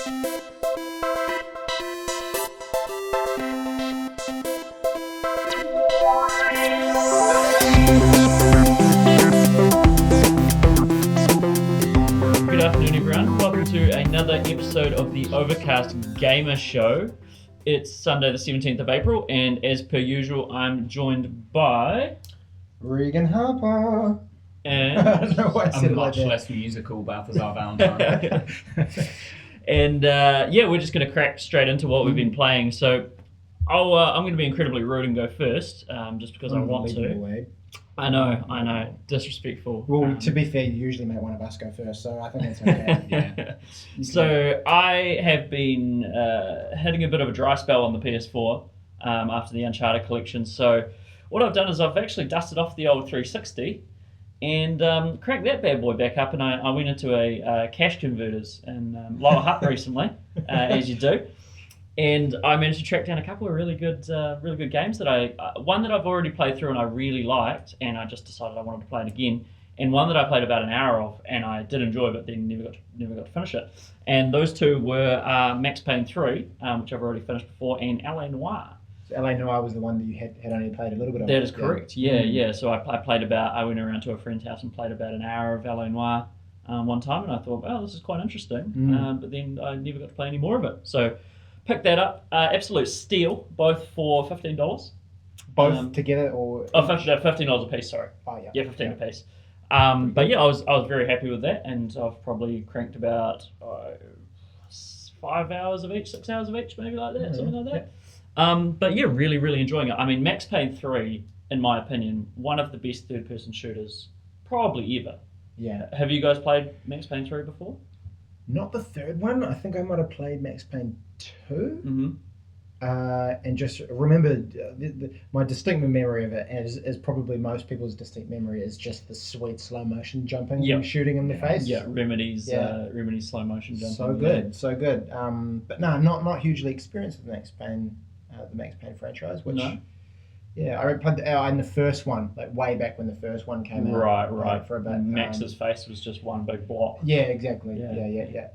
Good afternoon, everyone. Welcome to another episode of the Overcast Gamer Show. It's Sunday, the 17th of April, and as per usual, I'm joined by Regan Harper. and I don't know why I said A it like much that. less musical Balthazar Valentine. and we're just going to crack straight into what we've been playing. So I'm going to be incredibly rude and go first, just because I want to. Way. I know, disrespectful. Well, to be fair, you usually make one of us go first, so I think that's okay. Yeah. So I have been hitting a bit of a dry spell on the PS4 after the Uncharted collection. So what I've done is I've actually dusted off the old 360 and cranked that bad boy back up, and I went into a cash converters in Lower Hutt recently, as you do. And I managed to track down a couple of really good games that one that I've already played through and I really liked, and I just decided I wanted to play it again. And one that I played about an hour of, and I did enjoy, but then never got to finish it. And those two were Max Payne 3, which I've already finished before, and LA Noire. So LA Noire was the one that you had only played a little bit of. That is correct. Yeah. So I went around to a friend's house and played about an hour of LA Noire one time, and I thought, oh, this is quite interesting. But then I never got to play any more of it. So picked that up. Absolute steal, both for $15. Both together or? Oh, $15 a piece. Sorry. Oh yeah. Yeah, 15 a piece. But yeah, I was very happy with that, and I've probably cranked about 5 hours of each, 6 hours of each, maybe like that, something like that. But yeah, really enjoying it. I mean, Max Payne 3, in my opinion, one of the best third-person shooters probably ever. Yeah. Have you guys played Max Payne 3 before? Not the third one. I think I might have played Max Payne 2. Mm-hmm. And just remember, my distinct memory of it, as probably most people's distinct memory, is just the sweet slow motion jumping and shooting in the face. Yeah, Remedy's slow motion jumping. So good. But no, not hugely experienced with Max Payne, the Max Payne franchise. Which, yeah, I played in the first one, like way back when the first one came out. Right. For about Max's face was just one big block. Yeah, exactly. Yeah.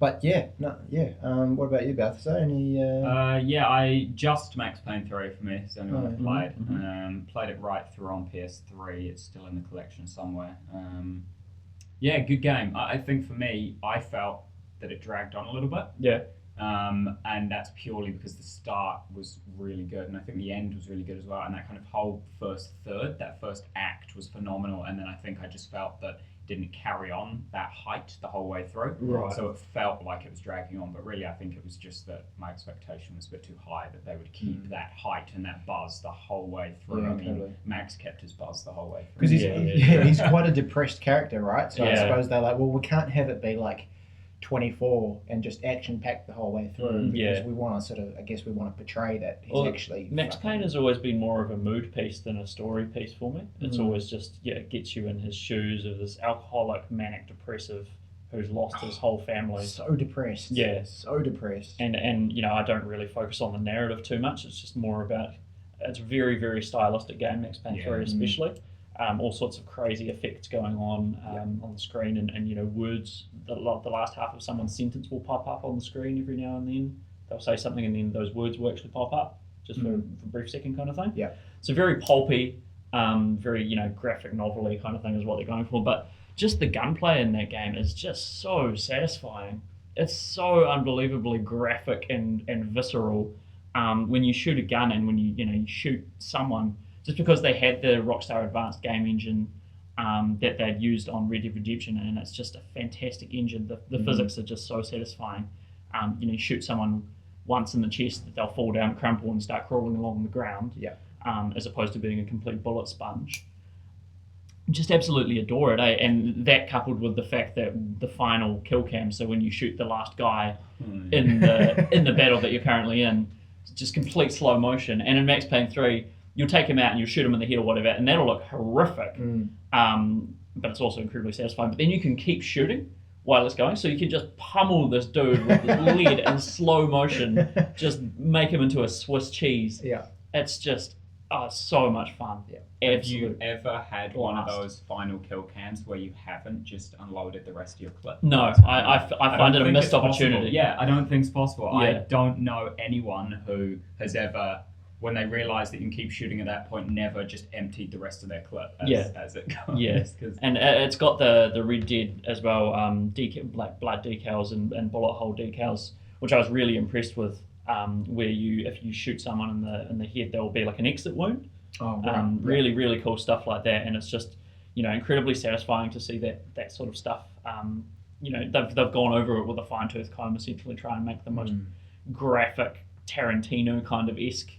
But what about you, Balthazar? Any? I just Max Payne 3 for me. It's the only one I've played. Mm-hmm. Played it right through on PS3. It's still in the collection somewhere. Good game. I think for me, I felt that it dragged on a little bit. Yeah. And that's purely because the start was really good, and I think the end was really good as well. And that kind of whole first third, that first act was phenomenal. And then I think I just felt that didn't carry on that height the whole way through. Right. So it felt like it was dragging on, but really I think it was just that my expectation was a bit too high, that they would keep that height and that buzz the whole way through. Yeah, I mean, totally. Max kept his buzz the whole way through. Because he's quite a depressed character, right? So I Yeah. suppose they're like, well, we can't have it be like 24 and just action packed the whole way through, because we want to portray that he's actually. Max Payne has always been more of a mood piece than a story piece for me. It's always just it gets you in his shoes of this alcoholic, manic, depressive who's lost his whole family. So depressed. Yeah. So depressed. And I don't really focus on the narrative too much. It's just more about it's a very, very stylistic game, Max Payne 3 especially. All sorts of crazy effects going on the screen, and words. The last half of someone's sentence will pop up on the screen every now and then. They'll say something, and then those words will actually pop up just for a brief second, kind of thing. Yeah. So very pulpy, very graphic novel-y kind of thing is what they're going for. But just the gunplay in that game is just so satisfying. It's so unbelievably graphic and visceral. When you shoot a gun and when you shoot someone. Just because they had the Rockstar Advanced Game Engine that they'd used on Red Dead Redemption, and it's just a fantastic engine. The physics are just so satisfying. You shoot someone once in the chest, that they'll fall down, crumple, and start crawling along the ground. Yeah. As opposed to being a complete bullet sponge. Just absolutely adore it, and that coupled with the fact that the final kill cam, so when you shoot the last guy in the battle that you're currently in, it's just complete slow motion. And in Max Payne 3. You'll take him out and you'll shoot him in the head or whatever, and that'll look horrific. But it's also incredibly satisfying. But then you can keep shooting while it's going, so you can just pummel this dude with lead in slow motion, just make him into a Swiss cheese. Yeah. It's just Oh, it's so much fun. Yeah. Have you ever had one of Blast. those final kill cams where you haven't just unloaded the rest of your clip? No, I find it a don't think missed it's possible. opportunity. Yeah, I don't think it's possible. I Yeah. don't know anyone who has ever, when they realise that you can keep shooting at that point, never just emptied the rest of their clip as it goes. Yeah. 'Cause- And it's got the Red Dead as well, like blood decals and bullet hole decals, which I was really impressed with. Where if you shoot someone in the head, there will be like an exit wound. Oh, right. Really, really cool stuff like that, and it's just incredibly satisfying to see that sort of stuff. They've gone over it with a fine tooth comb, essentially try and make the most graphic Tarantino kind of esque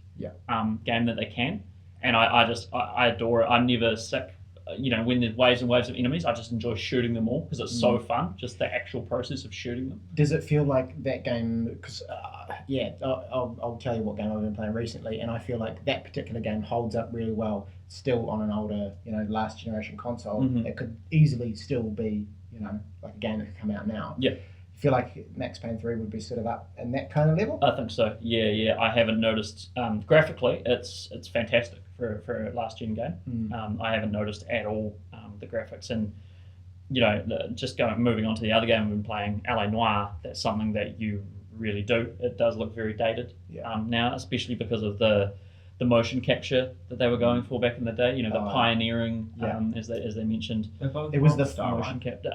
game that they can, and I adore it. I'm never sick. When there's waves and waves of enemies, I just enjoy shooting them all because it's so fun. Just the actual process of shooting them. Does it feel like that game? Because I'll tell you what game I've been playing recently, and I feel like that particular game holds up really well still on an older, last generation console. Mhm. It could easily still be, like a game that could come out now. Yeah. I feel like Max Payne 3 would be sort of up in that kind of level. I think so. Yeah. I haven't noticed. Graphically, it's fantastic for a last gen game. I haven't noticed at all the graphics, and just moving on to the other game we've been playing, Noire. That's something that you really do. It does look very dated now, especially because of the motion capture that they were going for back in the day. The pioneering, as they mentioned. It was the Rockstar, motion capture.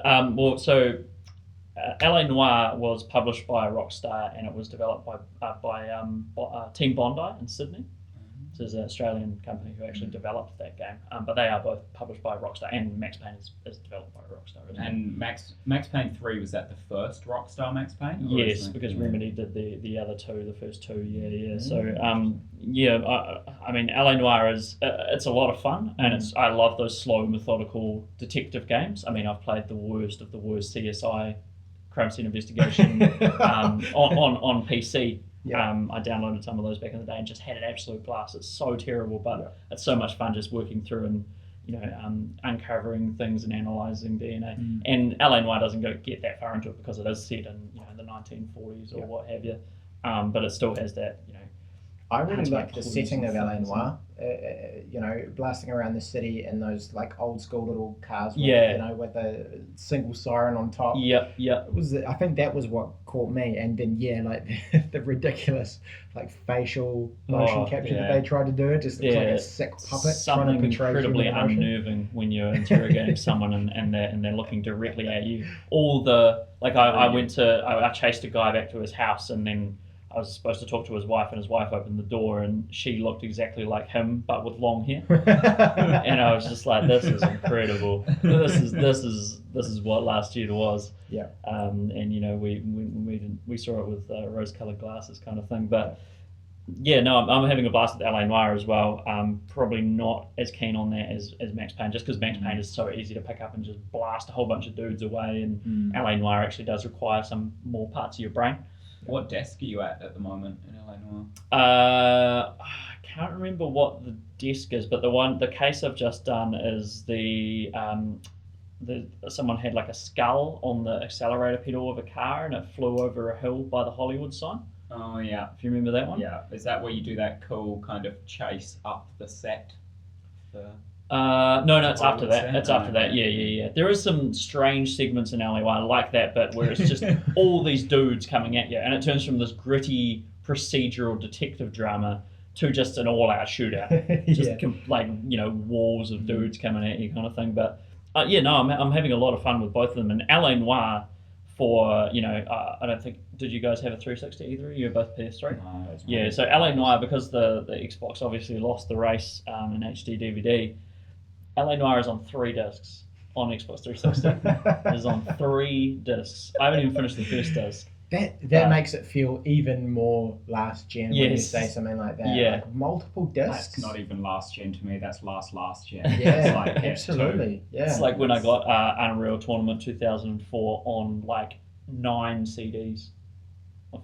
LA Noire was published by Rockstar, and it was developed by Team Bondi in Sydney. So there's an Australian company who actually developed that game, but they are both published by Rockstar, and Max Payne is developed by Rockstar. Isn't it? And Max Payne 3, was that the first Rockstar Max Payne? Or Yes, is it- because yeah. Remedy did the other two, the first two. Yeah. So I mean, LA Noire it's a lot of fun, and I love those slow, methodical detective games. I mean, I've played the worst of the worst CSI, crime scene investigation, on PC. I downloaded some of those back in the day and just had an absolute blast. It's so terrible, but it's so much fun just working through and uncovering things and analysing DNA. And LA Noire doesn't get that far into it because it is set in the 1940s or what have you, but it still has that I really Hunting like the clues setting of and LA things, Noire. Blasting around the city in those like old school little cars with, with a single siren on top. Yeah. It was. I think that was what caught me, and then like the ridiculous like facial motion capture that they tried to do. It just looks like a sick puppet trying Something to portray incredibly human emotion. unnerving when you're interrogating someone and they're looking directly at you. All the I chased a guy back to his house, and then I was supposed to talk to his wife, and his wife opened the door, and she looked exactly like him, but with long hair. And I was just like, "This is incredible. This is what last year was." Yeah. And we saw it with rose-colored glasses, kind of thing. But yeah, no, I'm having a blast with LA Noire as well. Probably not as keen on that as Max Payne, just because Max Payne is so easy to pick up and just blast a whole bunch of dudes away, and LA Noire actually does require some more parts of your brain. What desk are you at the moment in LA Noire? I can't remember what the desk is, but the case I've just done is someone had like a skull on the accelerator pedal of a car, and it flew over a hill by the Hollywood sign. Oh yeah. If you remember that one. Yeah. Is that where you do that cool kind of chase up the set? No, it's after that. Hollywood It's set? after that. Yeah. There is some strange segments in Alleyway like that, but where it's just all these dudes coming at you, and it turns from this gritty procedural detective drama to just an all-out shootout. Just walls of dudes coming at you, kind of thing. But I'm having a lot of fun with both of them. And LA Noire, I don't think, did you guys have a 360 either? You were both PS3. No, Yeah, so LA Noire, because the Xbox obviously lost the race in HD DVD, LA Noire is on 3 discs on Xbox 360. It is on 3 discs. I haven't even finished the first disc. That makes it feel even more last gen when you Yes. say something like that. Yeah. Like multiple discs. That's not even last gen to me. That's last gen. Yeah, It's like S2. absolutely. Yeah. It's like when I got Unreal Tournament 2004 on like 9 CDs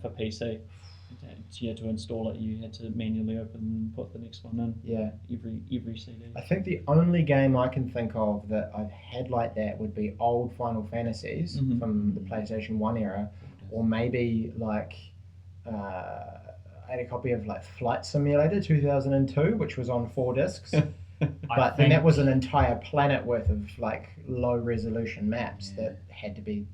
for PC. You had to install it. You had to manually open and put the next one in. Yeah. Every CD. I think the only game I can think of that I've had like that would be old Final Fantasies from the PlayStation 1 era, or maybe like had a copy of like Flight Simulator 2002, which was on 4 discs. But then think- that was an entire planet worth of like low resolution maps that had to be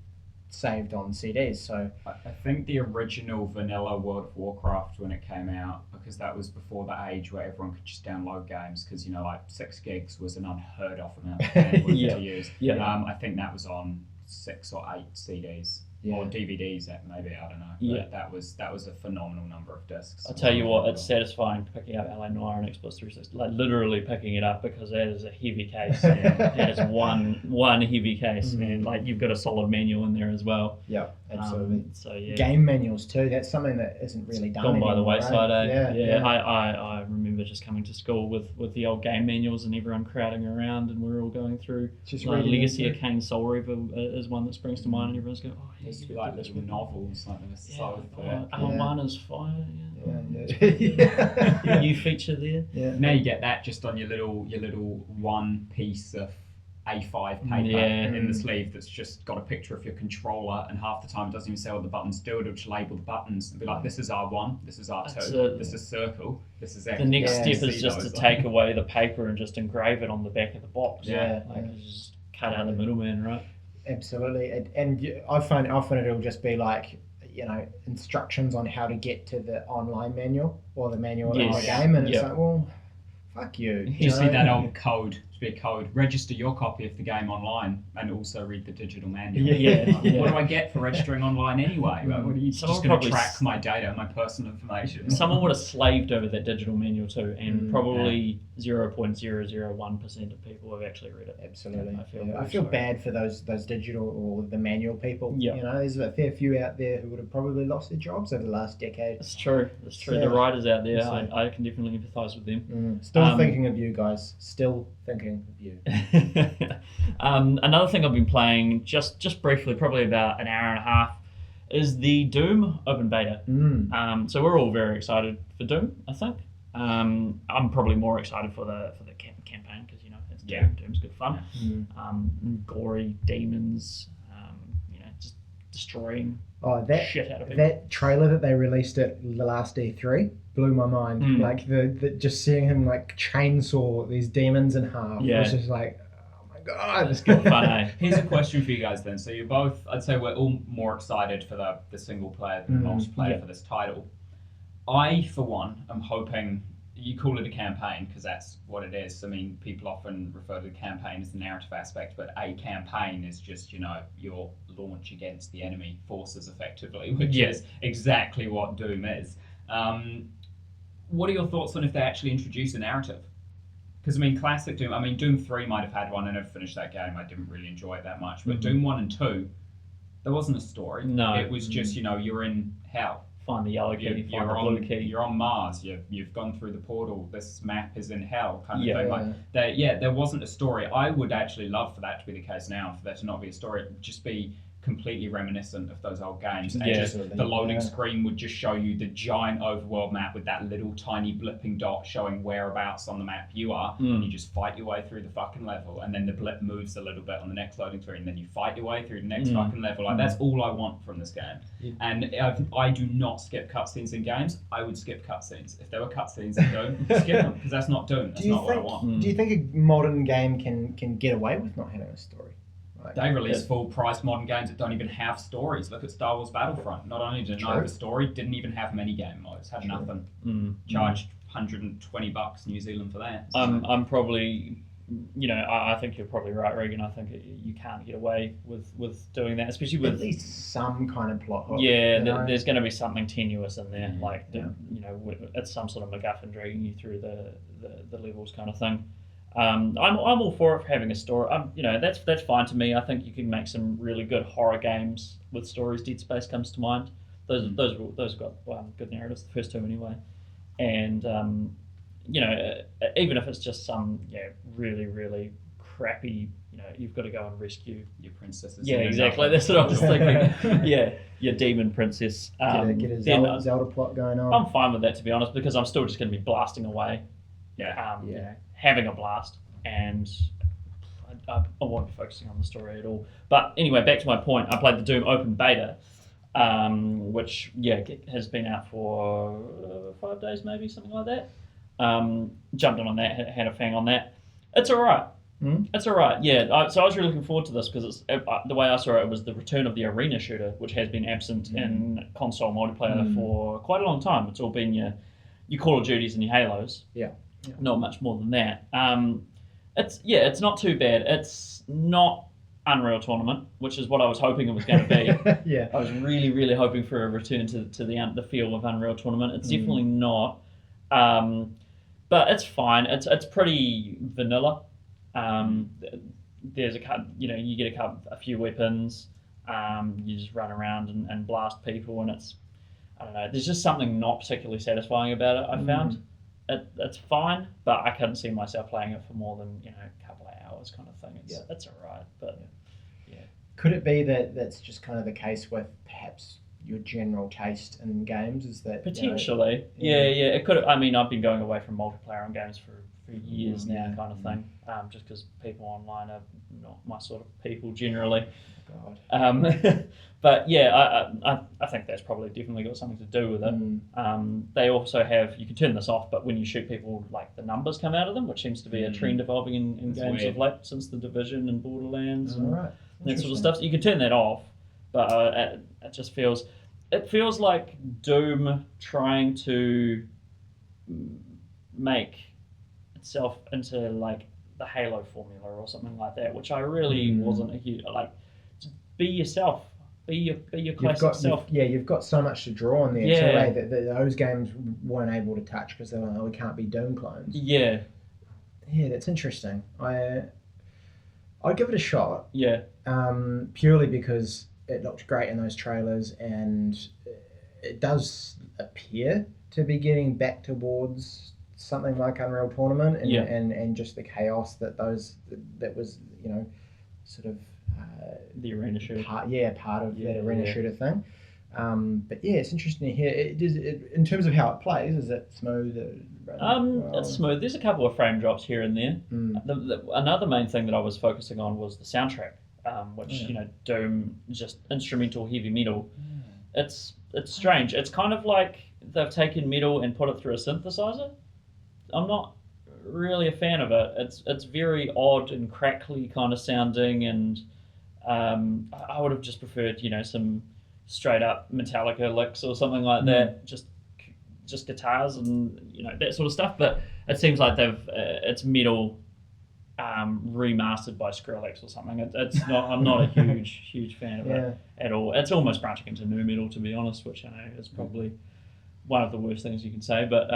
saved on CDs. So I think the original vanilla World of Warcraft when it came out, because that was before the age where everyone could just download games, because like 6 gigs was an unheard of amount of bandwidth Yeah. to use. Yeah. I think that was on 6 or 8 CDs Yeah. or DVDs, maybe, I don't know. Yeah. But that was a phenomenal number of discs. I'll tell you what, it's satisfying picking up LA Noire and Xbox 360, like literally picking it up, because that is a heavy case. That is one heavy case, and like you've got a solid manual in there as well. yeah, absolutely. So yeah, Game manuals too. That's something that isn't really done gone by the anymore, wayside. right? Yeah. I remember just coming to school with the old game manuals and everyone crowding around, and we're all going through. Just Like reading Legacy into of Kain Soul Reaver is one that springs to mind, and everyone's going, "Oh, It yeah, used to you be better like do this little one." novels, like they were so thick. Almana's fire. Yeah. New feature there. Yeah. Now you get that just on your little one piece of A5 paper Yeah. in the sleeve that's just got a picture of your controller, and half the time it doesn't even say what the buttons do. It'll just label the buttons and be like, this is R1, this is R2, That's it. this is circle, this is X. The next Yeah. step is See just to those, take away the paper and just engrave it on the back of the box. Yeah. Like just cut out the middleman, right? Absolutely, and I find often it'll just be like, instructions on how to get to the online manual or the manual in the Yes. game, and it's Yep. like, well, fuck you. You see know? that old code, should be a code, register your copy of the game online and also read the digital manual. Yeah. What do I get for registering online anyway? Like, what are you Someone just going to probably track my data, my personal information? Someone would have slaved over that digital manual too, and Mm, probably 0.001% of people have actually read it. Absolutely. I feel Yeah, very I feel sorry. bad for those digital or the manual people. Yeah. There's a fair few out there who would have probably lost their jobs over the last decade. It's true. It's true. Yeah. The writers out there, So- I can definitely empathise with them. Still thinking of you guys. Still thinking of you. Another thing I've been playing just briefly, probably about an hour and a half, is the Doom open beta. So we're all very excited for Doom, I think. I'm probably more excited for the campaign, because it's Doom. Yeah. Doom's good fun. Gory demons, just destroying Oh, that shit out of people. that trailer that they released at the last E3 blew my mind. Mm. Like the just seeing him like chainsaw these demons in half Yeah. was just like, oh my god, this Good guy. fun, eh? Here's a question for you guys then. So you're both, I'd say we're all more excited for the single player than the multiplayer Yeah. for this title. I, for one, am hoping, you call it a campaign because that's what it is. I mean, people often refer to the campaign as the narrative aspect, but a campaign is just, your launch against the enemy forces effectively, which Yeah. is exactly what Doom is. What are your thoughts on if they actually introduce a narrative? Because, classic Doom, Doom 3 might have had one. I never finished that game. I didn't really enjoy it that much. But Doom 1 and 2, there wasn't a story. No. It was just, you're in hell. Find the yellow key, find the blue key. You're on Mars. You've gone through the portal. This map is in hell, kind of Yeah. thing. There wasn't a story. I would actually love for that to be the case now, for there to not be a story. It would just be completely reminiscent of those old games. And Yeah. just the loading Yeah. screen would just show you the giant overworld map with that little tiny blipping dot showing whereabouts on the map you are. And you just fight your way through the fucking level. And then the blip moves a little bit on the next loading screen. And then you fight your way through the next fucking level. Like, that's all I want from this game. And I do not skip cutscenes in games. I would skip cutscenes. If there were cutscenes in Doom, skip them, because that's not Doom. That's not what I want. Do you think a modern game can get away with not having a story? Like, They release full-price modern games that don't even have stories. Look at Star Wars Battlefront. Not only did it not have a story, didn't even have many game modes. Had nothing. Charged $120 New Zealand for that. So. I'm probably, I think you're probably right, Regan. I think you can't get away with doing that, especially with at least some kind of plot hook. Yeah, you know? there's going to be something tenuous in there, like Yeah. it's some sort of MacGuffin dragging you through the levels, kind of thing. I'm all for it for having a story. That's fine to me. I think you can make some really good horror games with stories. Dead Space comes to mind. Those got good narratives. The first two anyway, and even if it's just some really really crappy. You've got to go and rescue Your princesses. Yeah, exactly. That's what I was thinking. Yeah, your demon princess. Get a then Zelda plot going on. I'm fine with that, to be honest, because I'm still just going to be blasting away. Yeah. Having a blast, and I won't be focusing on the story at all. But anyway, back to my point. I played the Doom open beta. which has been out for 5 days, maybe something like that. Jumped in on that, had a fang on that. It's all right. It's all right. Yeah. So I was really looking forward to this because the way I saw it was the return of the arena shooter, which has been absent in console multiplayer for quite a long time. It's all been your Call of Duties and your Halos. Yeah. Not much more than that. It's not too bad. It's not Unreal Tournament, which is what I was hoping it was going to be. Yeah. I was really, really hoping for a return to the feel of Unreal Tournament. It's definitely not. But it's fine. It's pretty vanilla. There's you get a few weapons. You just run around and blast people, and I don't know. There's just something not particularly satisfying about it. I found it's fine, but I couldn't see myself playing it for more than a couple of hours, kind of thing. It's alright, but yeah. Could it be that that's just kind of the case with perhaps your general taste in games? Is that potentially? It could. I mean, I've been going away from multiplayer on games for years now, kind of thing. Just because people online are not my sort of people generally. God. But yeah, I think that's probably definitely got something to do with it. They also have, you can turn this off, but when you shoot people, like the numbers come out of them, which seems to be a trend evolving in games of late since the Division and Borderlands and that sort of stuff. So you can turn that off, but it just feels like Doom trying to make itself into like the Halo formula or something like that, which I really wasn't a huge like. Be yourself. Be your classic self. You've got so much to draw on there that those games weren't able to touch because they're like, we can't be Doom clones. Yeah, that's interesting. I'd give it a shot. Yeah. Purely because it looked great in those trailers, and it does appear to be getting back towards something like Unreal Tournament, and just the chaos that was sort of. The arena shooter. Part of that arena shooter thing. But it's interesting to hear. In terms of how it plays, is it smooth? It's smooth. There's a couple of frame drops here and there. Another main thing that I was focusing on was the soundtrack, which Doom, just instrumental heavy metal. It's strange. It's kind of like they've taken metal and put it through a synthesizer. I'm not really a fan of it. It's very odd and crackly kind of sounding, and I would have just preferred some straight up Metallica licks or something like that, just guitars and that sort of stuff. But it seems like it's metal remastered by Skrillex or something. I'm not a huge fan of it at all. It's almost branching into nu metal, to be honest, which I know is probably one of the worst things you can say, but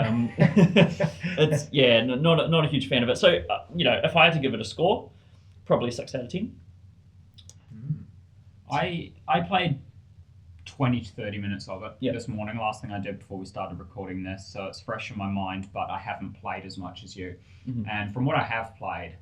it's not a huge fan of it. So if I had to give it a score, probably 6 out of 10. I played 20 to 30 minutes of it this morning, last thing I did before we started recording this, so it's fresh in my mind, but I haven't played as much as you. And from what I have played,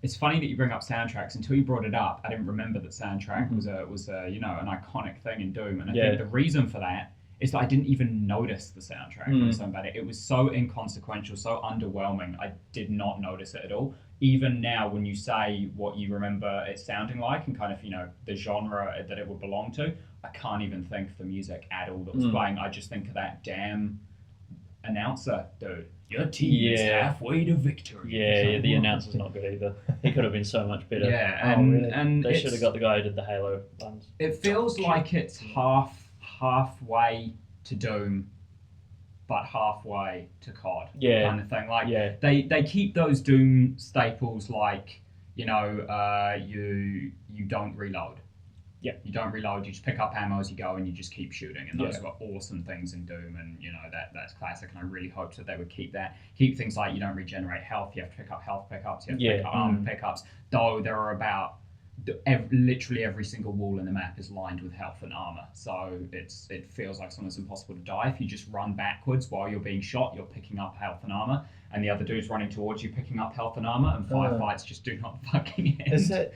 it's funny that you bring up soundtracks. Until you brought it up, I didn't remember that soundtrack was a an iconic thing in Doom, and I think the reason for that is that I didn't even notice the soundtrack or something about it. It was so inconsequential, so underwhelming, I did not notice it at all. Even now, when you say what you remember it sounding like and kind of, the genre that it would belong to, I can't even think of the music at all that was playing. I just think of that damn announcer, dude. Your team is halfway to victory. Yeah, the announcer's not good either. He could have been so much better. Yeah, and they should have got the guy who did the Halo ones. It feels like it's halfway to Doom, but halfway to COD, kind of thing. Like they keep those Doom staples, like you don't reload. Yeah, you don't reload. You just pick up ammo as you go, and you just keep shooting. And those were awesome things in Doom, and that's classic. And I really hoped that they would keep that. Keep things like you don't regenerate health. You have to pick up health pickups. You have to pick up armor pickups. Though there are about literally every single wall in the map is lined with health and armor, so it feels like almost impossible to die. If you just run backwards while you're being shot, you're picking up health and armor, and the other dude's running towards you picking up health and armor, and firefights just do not fucking end.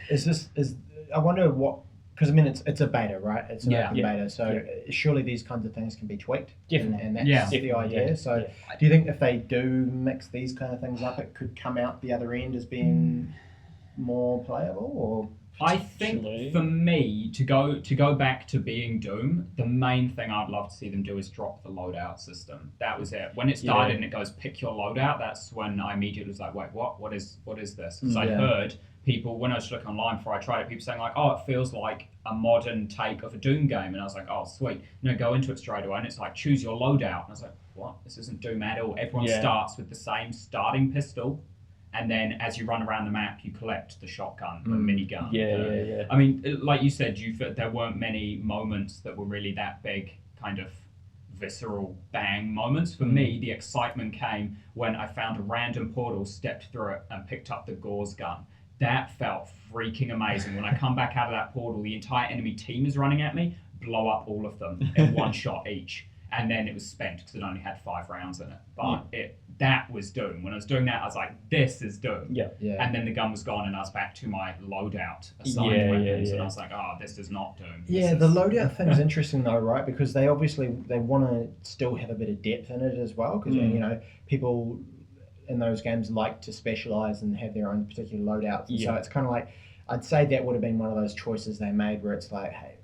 I wonder what, because I mean it's a beta, right? It's an open beta, so surely these kinds of things can be tweaked. Definitely. And that's the idea. So do you think if they do mix these kind of things up, it could come out the other end as being more playable, or I think for me to go back to being Doom, the main thing I'd love to see them do is drop the loadout system. That was it. When it started and it goes pick your loadout, that's when I immediately was like, wait, what? What is this? Because I heard people when I was looking online before I tried it, people saying like, oh, it feels like a modern take of a Doom game, and I was like, oh, sweet. Go into it straight away, and it's like choose your loadout, and I was like, what? This isn't Doom at all. Everyone starts with the same starting pistol. And then as you run around the map, you collect the shotgun, the minigun. Yeah. I mean, like you said, there weren't many moments that were really that big, kind of visceral bang moments. For me, the excitement came when I found a random portal, stepped through it, and picked up the Gauze gun. That felt freaking amazing. When I come back out of that portal, the entire enemy team is running at me, blow up all of them in one shot each. And then it was spent because it only had 5 rounds in it. But that was Doom. When I was doing that, I was like, this is Doom. Yeah. And then the gun was gone and I was back to my loadout assigned weapons. And I was like, oh, this is not Doom. The loadout thing is interesting though, right? Because they want to still have a bit of depth in it as well. Because, people in those games like to specialize and have their own particular loadouts. And so it's kind of like, I'd say that would have been one of those choices they made where it's like, hey,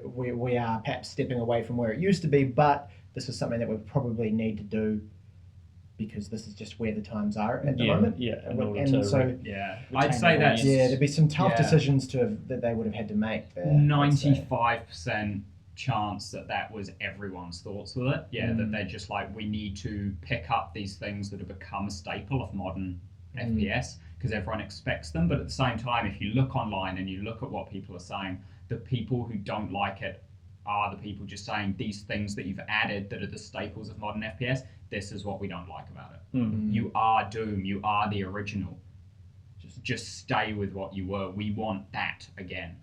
we are perhaps stepping away from where it used to be, but this is something that we probably need to do because this is just where the times are at the moment. I'd say that there'd be some tough decisions that they would have had to make there. 95% chance that was everyone's thoughts with it. That they're just like, we need to pick up these things that have become a staple of modern FPS because everyone expects them. But at the same time, if you look online and you look at what people are saying, the people who don't like it are the people just saying these things that you've added that are the staples of modern FPS. This is what we don't like about it. You are Doom. You are the original. Just stay with what you were. We want that again.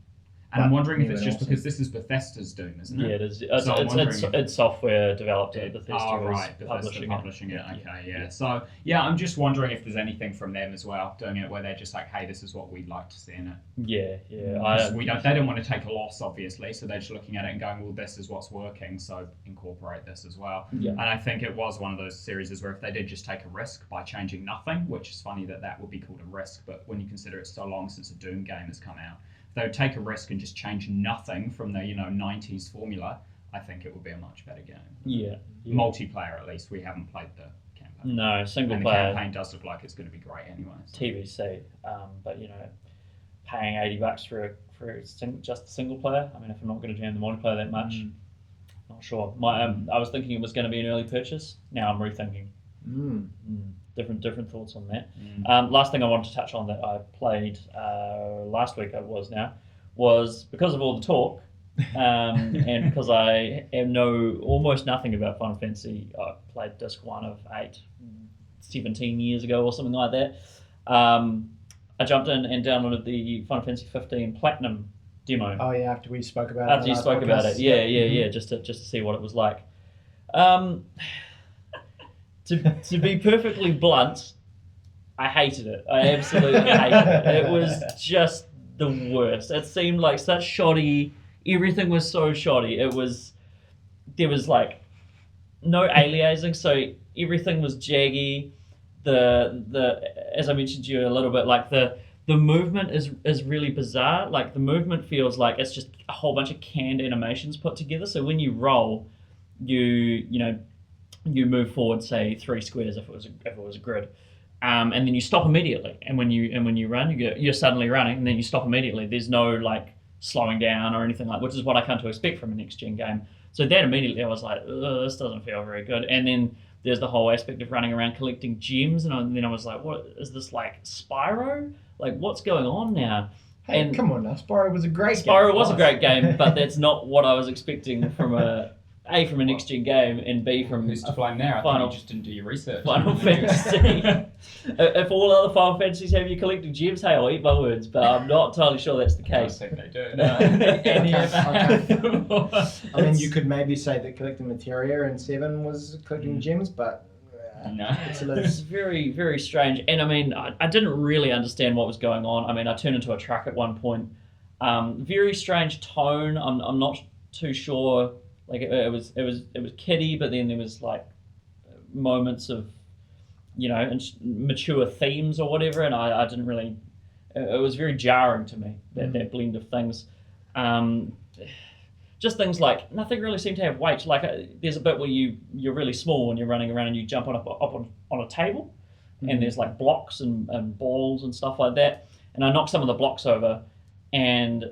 And I'm wondering if it's just because this is Bethesda's Doom, isn't it? Yeah, it is. It's software developed at Bethesda. Bethesda publishing it. Okay, So, I'm just wondering if there's anything from them as well, doing it where they're just like, hey, this is what we'd like to see in it. They don't want to take a loss, obviously, so they're just looking at it and going, well, this is what's working, so incorporate this as well. And I think it was one of those series where if they did just take a risk by changing nothing, which is funny that would be called a risk, but when you consider it's so long since a Doom game has come out, they would take a risk and just change nothing from the 90s formula, I think it would be a much better game. Multiplayer, at least. We haven't played the campaign. No, single player. The campaign does look like it's going to be great anyway. So. TBC, but paying $80 for just a single player. I mean, if I'm not going to jam the multiplayer that much, not sure. I was thinking it was going to be an early purchase. Now I'm rethinking. Different thoughts on that. Last thing I wanted to touch on that I played last week was because of all the talk and because I know almost nothing about Final Fantasy. I played disc 1 of 8 17 years ago or something like that. I jumped in and downloaded the Final Fantasy 15 Platinum demo. Oh yeah, after we spoke about it. Just to see what it was like. To be perfectly blunt, I hated it. I absolutely hated it. It was just the worst. It seemed like such shoddy. Everything was so shoddy. There was like no aliasing, so everything was jaggy. The as I mentioned to you a little bit, like the movement is really bizarre. Like the movement feels like it's just a whole bunch of canned animations put together. So when you roll, you move forward, say 3 squares if it was a grid, and then you stop immediately. And when you run, you're suddenly running, and then you stop immediately. There's no like slowing down or anything which is what I come to expect from a next gen game. So that immediately I was like, this doesn't feel very good. And then there's the whole aspect of running around collecting gems, and then I was like, what is this, like Spyro? Like what's going on now? Hey, come on now, Spyro was a great game. Spyro was a great game, but that's not what I was expecting from a next gen game, and B from who's to blame there? I think you just didn't do your research. Final Fantasy. If all other Final Fantasies have you collecting gems, hey, I'll eat my words, but I'm not entirely sure that's the case. I don't think they do. No. Any of that. I mean, you could maybe say that collecting materia in 7 was collecting gems, but no. It's very, very strange. And I mean, I didn't really understand what was going on. I mean, I turned into a truck at one point. Very strange tone. I'm not too sure. Like it was kiddie, but then there was like moments of, mature themes or whatever, and I didn't really it was very jarring to me, that blend of things. Just things like nothing really seemed to have weight. Like there's a bit where you're really small and you're running around and you jump up on a table, and there's like blocks and balls and stuff like that. And I knocked some of the blocks over, and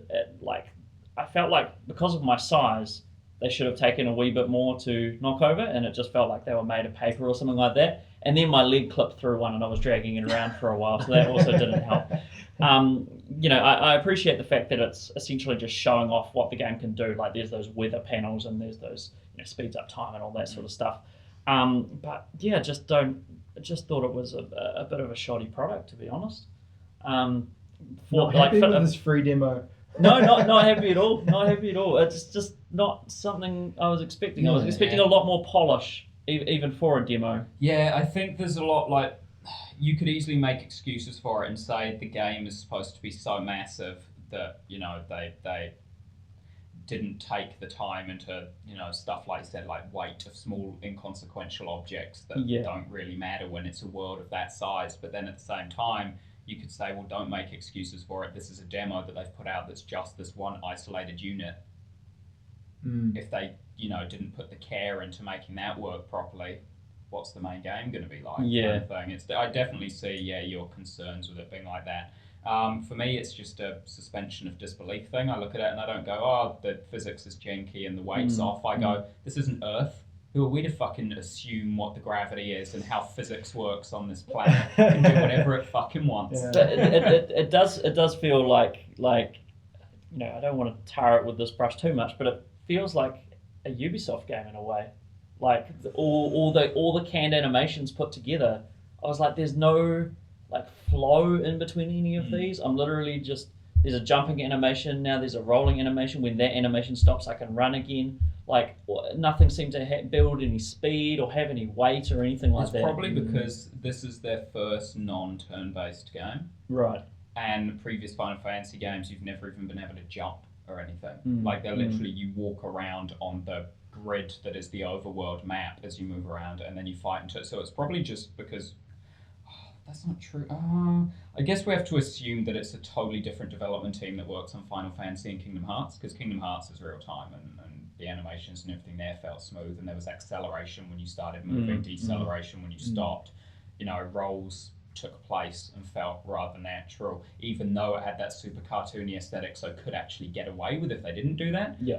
I felt like because of my size, they should have taken a wee bit more to knock over, and it just felt like they were made of paper or something like that. And then my leg clipped through one, and I was dragging it around for a while, so that also didn't help. I appreciate the fact that it's essentially just showing off what the game can do. Like there's those weather panels, and there's those speeds up time and all that sort of stuff. But yeah, just thought it was a bit of a shoddy product, to be honest. Not happy with this free demo. No, not happy at all. Not happy at all. It's just not something I was expecting. I was expecting a lot more polish, even for a demo. Yeah, I think there's a lot like you could easily make excuses for it and say the game is supposed to be so massive that they didn't take the time into stuff like you said, like weight of small inconsequential objects that don't really matter when it's a world of that size. But then at the same time, you could say, well, don't make excuses for it. This is a demo that they've put out that's just this one isolated unit. If they, didn't put the care into making that work properly, what's the main game going to be like? Yeah. Kind of thing. I definitely see, your concerns with it being like that. For me, it's just a suspension of disbelief thing. I look at it and I don't go, oh, the physics is janky and the weight's off. I go, this isn't Earth. Who are we to fucking assume what the gravity is and how physics works on this planet and do whatever it fucking wants? Yeah. It does feel like I don't want to tar it with this brush too much, but it feels like a Ubisoft game in a way. Like all the canned animations put together, I was like, there's no flow in between any of these. I'm literally just, there's a jumping animation now, there's a rolling animation. When that animation stops, I can run again. Like nothing seemed to build any speed or have any weight or anything like that. It's probably because this is their first non-turn-based game. Right. And previous Final Fantasy games, you've never even been able to jump or anything. Like they're literally, you walk around on the grid that is the overworld map as you move around, and then you fight into it. So it's probably just because that's not true. I guess we have to assume that it's a totally different development team that works on Final Fantasy and Kingdom Hearts, because Kingdom Hearts is real time and the animations and everything there felt smooth, and there was acceleration when you started moving, deceleration when you stopped. Roles took place and felt rather natural, even though it had that super cartoony aesthetic, so it could actually get away with if they didn't do that. Yeah.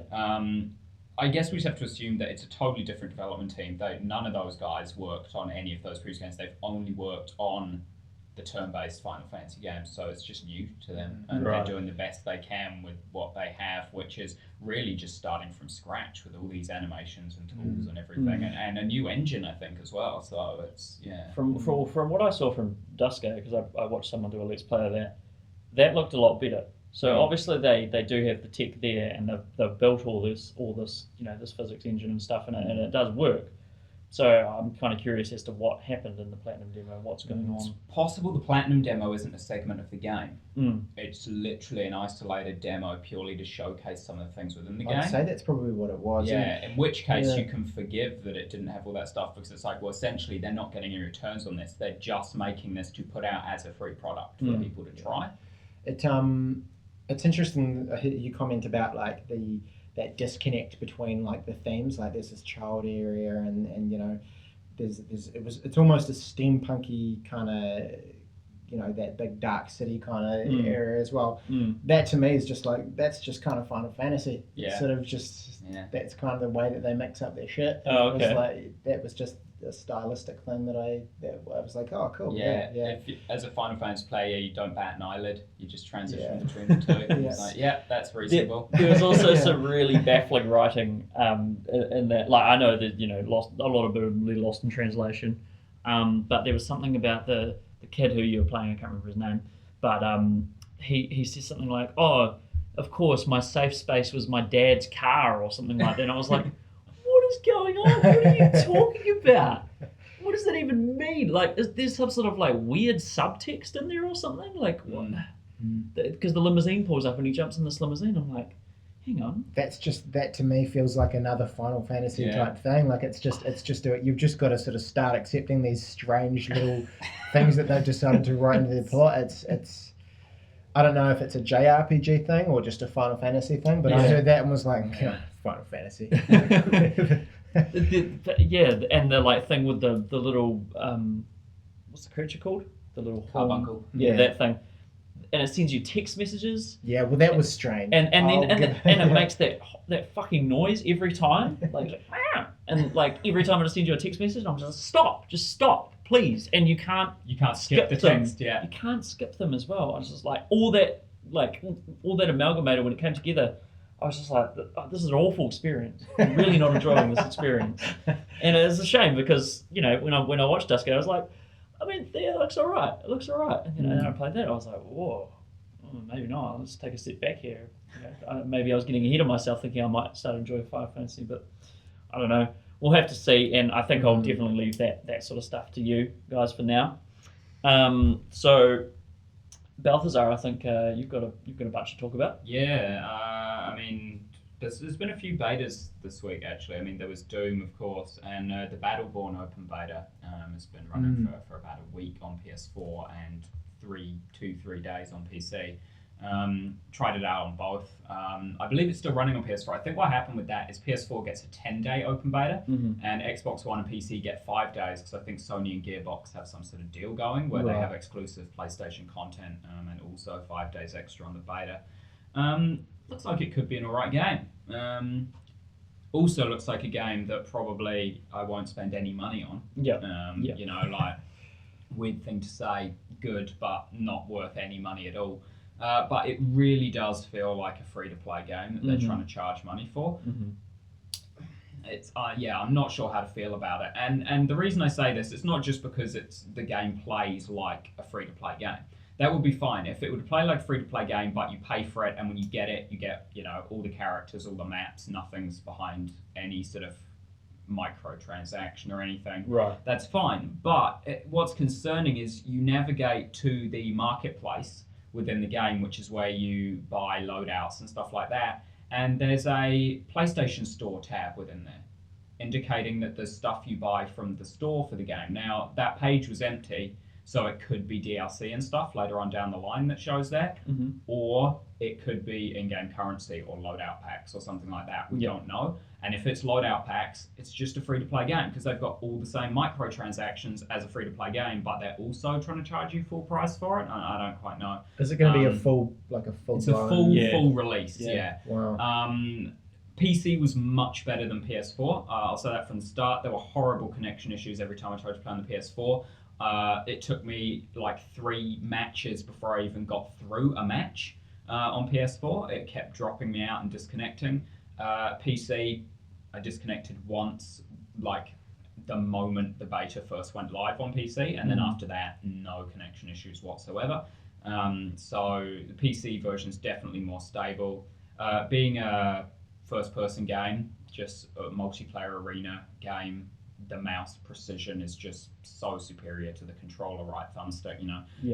I guess we just have to assume that it's a totally different development team. None of those guys worked on any of those previous games. They've only worked on the turn-based Final Fantasy games, so it's just new to them, and they're doing the best they can with what they have, which is really just starting from scratch with all these animations and tools and everything, and a new engine, I think, as well. So it's From what I saw from Dusker, because I watched someone do a Let's Play of that looked a lot better. So obviously they do have the tech there, and they've built all this this physics engine and stuff, and it does work. So I'm kind of curious as to what happened in the Platinum demo, what's going on. It's possible the Platinum demo isn't a segment of the game. It's literally an isolated demo purely to showcase some of the things within the game. I'd say that's probably what it was. Yeah, in which case you can forgive that it didn't have all that stuff, because it's like, well, essentially they're not getting any returns on this. They're just making this to put out as a free product for people to try. It's interesting. I heard you comment about like that disconnect between like the themes. Like there's this child area, and it's almost a steampunky kind of that big dark city kind of area as well. That to me is just like, that's just kind of Final Fantasy. Yeah. Sort of just that's kind of the way that they mix up their shit. Oh, okay. It was like, that was just a stylistic thing that I was like, oh, cool. Yeah. If you, as a Final Fantasy player, you don't bat an eyelid. You just transition between the two. It's like, that's reasonable. There was also some really baffling writing in that. Like I know that lost a lot of it really lost in translation, but there was something about the kid who you were playing. I can't remember his name, but he says something like, "Oh, of course, my safe space was my dad's car," or something like that. And I was like, what is going on? What are you talking about? What does that even mean? Like, is there some sort of like weird subtext in there or something? Like, what? Because the limousine pulls up and he jumps in this limousine. I'm like, hang on. That to me feels like another Final Fantasy type thing. Like you've just got to sort of start accepting these strange little things that they've decided to write into their plot. I don't know if it's a JRPG thing or just a Final Fantasy thing, but I Yeah. heard that and was like, Final Fantasy. Yeah, and the like thing with the little what's the creature called? The little horn. Carbuncle. Yeah, Yeah. that thing. And it sends you text messages. Yeah, well, that was strange. And I'll then give- and it makes that fucking noise every time, like "Ah!" and like every time I send you a text message, I'm just just stop, please. And you can't skip the them. text. Yeah. You can't skip them as well. I was just like all that amalgamated when it came together. I was just like, oh, this is an awful experience. I'm really not enjoying this experience, and it's a shame because when I watched Dusk, I was like, I mean, yeah, it looks alright. It looks alright, and then I played that. I was like, whoa. Maybe not. Let's take a step back here. Maybe I was getting ahead of myself, thinking I might start enjoying Final Fantasy, but I don't know. We'll have to see, and I think I'll definitely leave that sort of stuff to you guys for now. So, Balthazar, I think you've got a bunch to talk about. Yeah, I mean, there's been a few betas this week actually. I mean, there was Doom, of course, and the Battleborn open beta has been running for about a week on PS4 and 3 days on PC. Tried it out on both. I believe it's still running on PS4. I think what happened with that is PS4 gets a 10-day open beta, and Xbox One and PC get 5 days because I think Sony and Gearbox have some sort of deal going where they have exclusive PlayStation content and also 5 days extra on the beta. Looks like it could be an alright game. Also looks like a game that probably I won't spend any money on. You know, like, weird thing to say, good, but not worth any money at all. But it really does feel like a free-to-play game that they're trying to charge money for. It's I'm not sure how to feel about it. And the reason I say this, it's not just because the game plays like a free-to-play game. That would be fine if it would play like a free-to-play game, but you pay for it, and when you get it, you get all the characters, all the maps. Nothing's behind any sort of microtransaction or anything. Right. That's fine. But what's concerning is you navigate to the marketplace within the game, which is where you buy loadouts and stuff like that. And there's a PlayStation Store tab within there, indicating that there's stuff you buy from the store for the game. Now, that page was empty, so it could be DLC and stuff later on down the line that shows there, or it could be in-game currency or loadout packs or something like that. We don't know. And if it's loadout packs, it's just a free-to-play game because they've got all the same microtransactions as a free-to-play game, but they're also trying to charge you full price for it. I don't quite know. Is it going to be a full? It's a full release. Yeah. Wow. PC was much better than PS4. I'll say that from the start. There were horrible connection issues every time I tried to play on the PS4. It took me like 3 matches before I even got through a match on PS4. It kept dropping me out and disconnecting. PC, I disconnected once, like the moment the beta first went live on PC, and then after that, no connection issues whatsoever. So the PC version is definitely more stable. Being a first-person game, just a multiplayer arena game, the mouse precision is just so superior to the controller right thumbstick,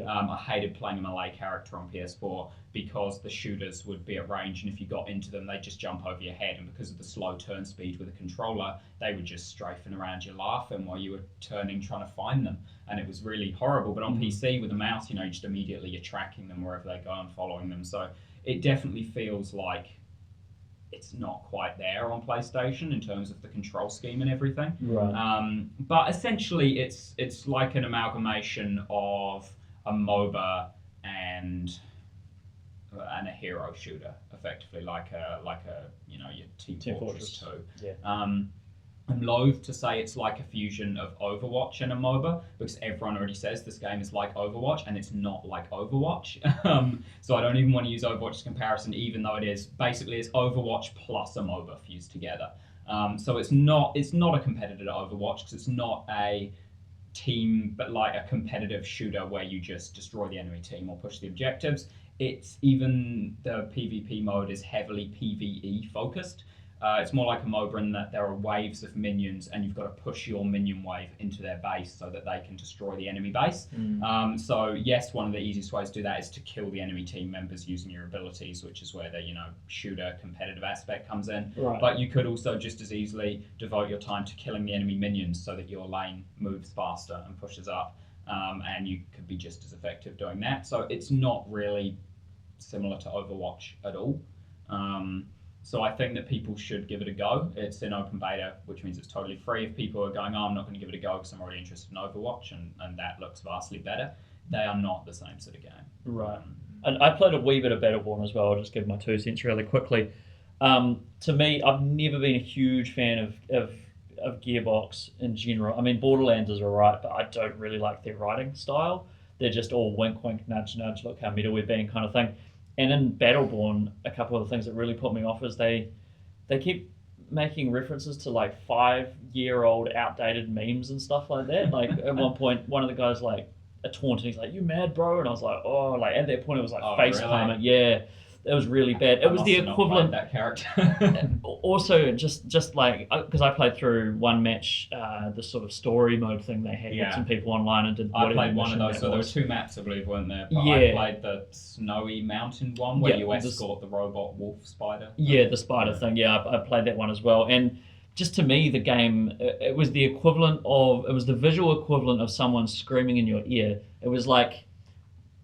I hated playing a melee character on PS4 because the shooters would be at range, and if you got into them, they'd just jump over your head, and because of the slow turn speed with a controller, they were just strafing around you laughing while you were turning trying to find them, and it was really horrible. But on PC with a mouse, just immediately you're tracking them wherever they go and following them, so it definitely feels like it's not quite there on PlayStation in terms of the control scheme and everything. Right. But essentially, it's like an amalgamation of a MOBA and a hero shooter, effectively, like a your Team Fortress 2. Yeah. I'm loath to say it's like a fusion of Overwatch and a MOBA because everyone already says this game is like Overwatch, and it's not like Overwatch. So I don't even want to use Overwatch as comparison, even though it's Overwatch plus a MOBA fused together. So it's not a competitor to Overwatch because it's not a team, but like a competitive shooter where you just destroy the enemy team or push the objectives. It's even the PvP mode is heavily PvE focused. It's more like a MOBA in that there are waves of minions, and you've got to push your minion wave into their base so that they can destroy the enemy base. So yes, one of the easiest ways to do that is to kill the enemy team members using your abilities, which is where the shooter competitive aspect comes in. Right. But you could also just as easily devote your time to killing the enemy minions so that your lane moves faster and pushes up, and you could be just as effective doing that. So it's not really similar to Overwatch at all. So I think that people should give it a go. It's in open beta, which means it's totally free. If people are going, I'm not going to give it a go because I'm already interested in Overwatch and that looks vastly better, they are not the same sort of game. Right. And I played a wee bit of Battleborn as well. I'll just give my 2 cents really quickly. To me, I've never been a huge fan of Gearbox in general. I mean, Borderlands is alright, but I don't really like their writing style. They're just all wink, wink, nudge, nudge, look how meta we're being kind of thing. And in Battleborn, a couple of the things that really put me off is they keep making references to like 5-year-old outdated memes and stuff like that. Like at one point, one of the guys like a taunt and he's like, "You mad, bro?" And I was like, "Oh!" Like at that point, it was like face palming. Yeah, it was really bad. It was the equivalent. That character. Also, just like because I played through one match, the sort of story mode thing they had with some people online and did. I played one of those. So there were 2 maps, I believe, weren't there? But I played the snowy mountain one where you escort the robot wolf spider. Yeah, the spider thing. Yeah, I played that one as well. And just to me, the game, it was the visual equivalent of someone screaming in your ear. It was like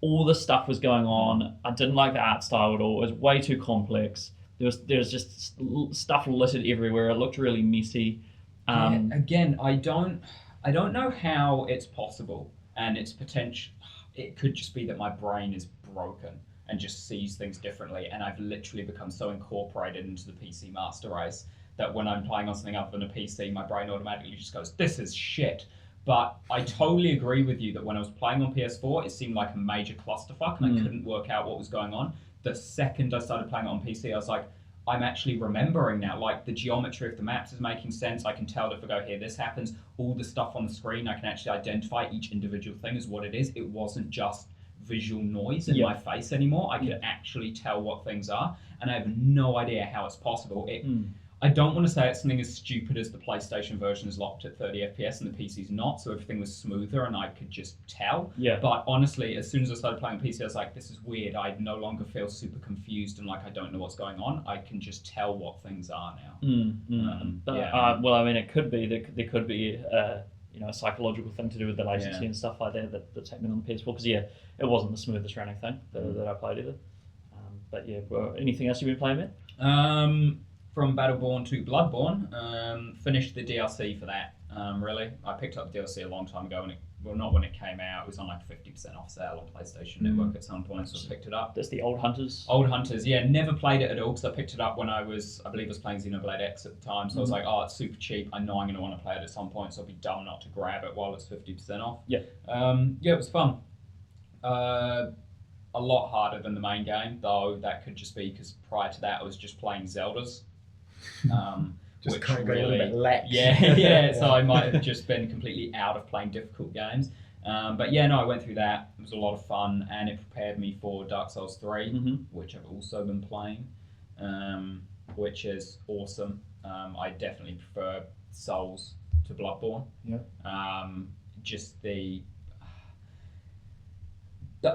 all the stuff was going on. I didn't like the art style at all. It was way too complex. There was just stuff littered everywhere. It looked really messy. Again, I don't know how it's possible, and its potential. It could just be that my brain is broken and just sees things differently, and I've literally become so incorporated into the PC master race that when I'm playing on something other than a PC, my brain automatically just goes, "This is shit." But I totally agree with you that when I was playing on PS4, it seemed like a major clusterfuck, and I couldn't work out what was going on. The second I started playing it on PC, I was like, I'm actually remembering now. Like, the geometry of the maps is making sense. I can tell that if I go here, this happens. All the stuff on the screen, I can actually identify each individual thing as what it is. It wasn't just visual noise in my face anymore. I could actually tell what things are, and I have no idea how it's possible. I don't want to say it's something as stupid as the PlayStation version is locked at 30 FPS and the PC's not, so everything was smoother and I could just tell. Yeah. But honestly, as soon as I started playing PC, I was like, this is weird. I no longer feel super confused and like I don't know what's going on. I can just tell what things are now. Well, I mean, it could be there could be a psychological thing to do with the latency and stuff like that that's happening on the PS4. Because it wasn't the smoothest running thing that I played either. But yeah, anything else you've been playing, man? From Battleborn to Bloodborne, finished the DLC for that, really. I picked up the DLC a long time ago, not when it came out, it was on like 50% off sale on PlayStation Network at some point, so I picked it up. That's the Old Hunters? Old Hunters, yeah, never played it at all, because I picked it up when I believe I was playing Xenoblade X at the time, so I was like, oh, it's super cheap, I know I'm going to want to play it at some point, so I'll be dumb not to grab it while it's 50% off. Yeah. It was fun. A lot harder than the main game, though that could just be because prior to that I was just playing Zeldas. Just which kind of really, got a little bit lax. Yeah. So I might have just been completely out of playing difficult games. But I went through that. It was a lot of fun, and it prepared me for Dark Souls 3, which I've also been playing, which is awesome. I definitely prefer Souls to Bloodborne. Yeah. Just the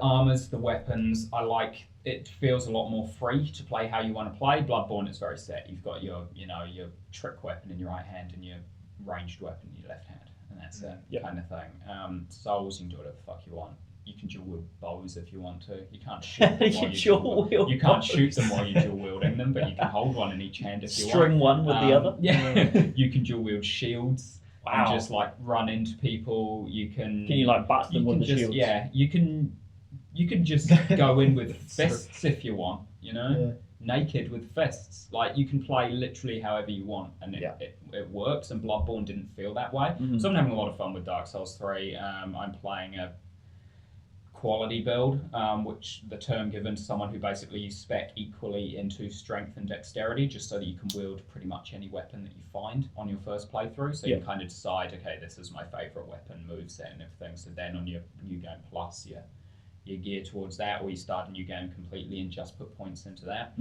armors, the weapons, I like. It feels a lot more free to play how you want to play. Bloodborne is very set. You've got your trick weapon in your right hand and your ranged weapon in your left hand, and that's it, kind of thing. Souls, you can do whatever the fuck you want. You can dual wield bows if you want to. You can't shoot them while you can't shoot them while you're dual wielding them, but you can hold one in each hand if you want. String one with the other. Yeah, you can dual wield shields. Wow. And just like run into people. You can. Can you like butt them with the shields? Yeah, you can. You can just go in with fists if you want, naked with fists. Like, you can play literally however you want, and it works, and Bloodborne didn't feel that way. So I'm having a lot of fun with Dark Souls 3. I'm playing a quality build, which the term given to someone who basically you spec equally into strength and dexterity, just so that you can wield pretty much any weapon that you find on your first playthrough. So you kind of decide, okay, this is my favourite weapon, moveset and everything. So then on your New Game Plus, you gear towards that, or you start a new game completely and just put points into that.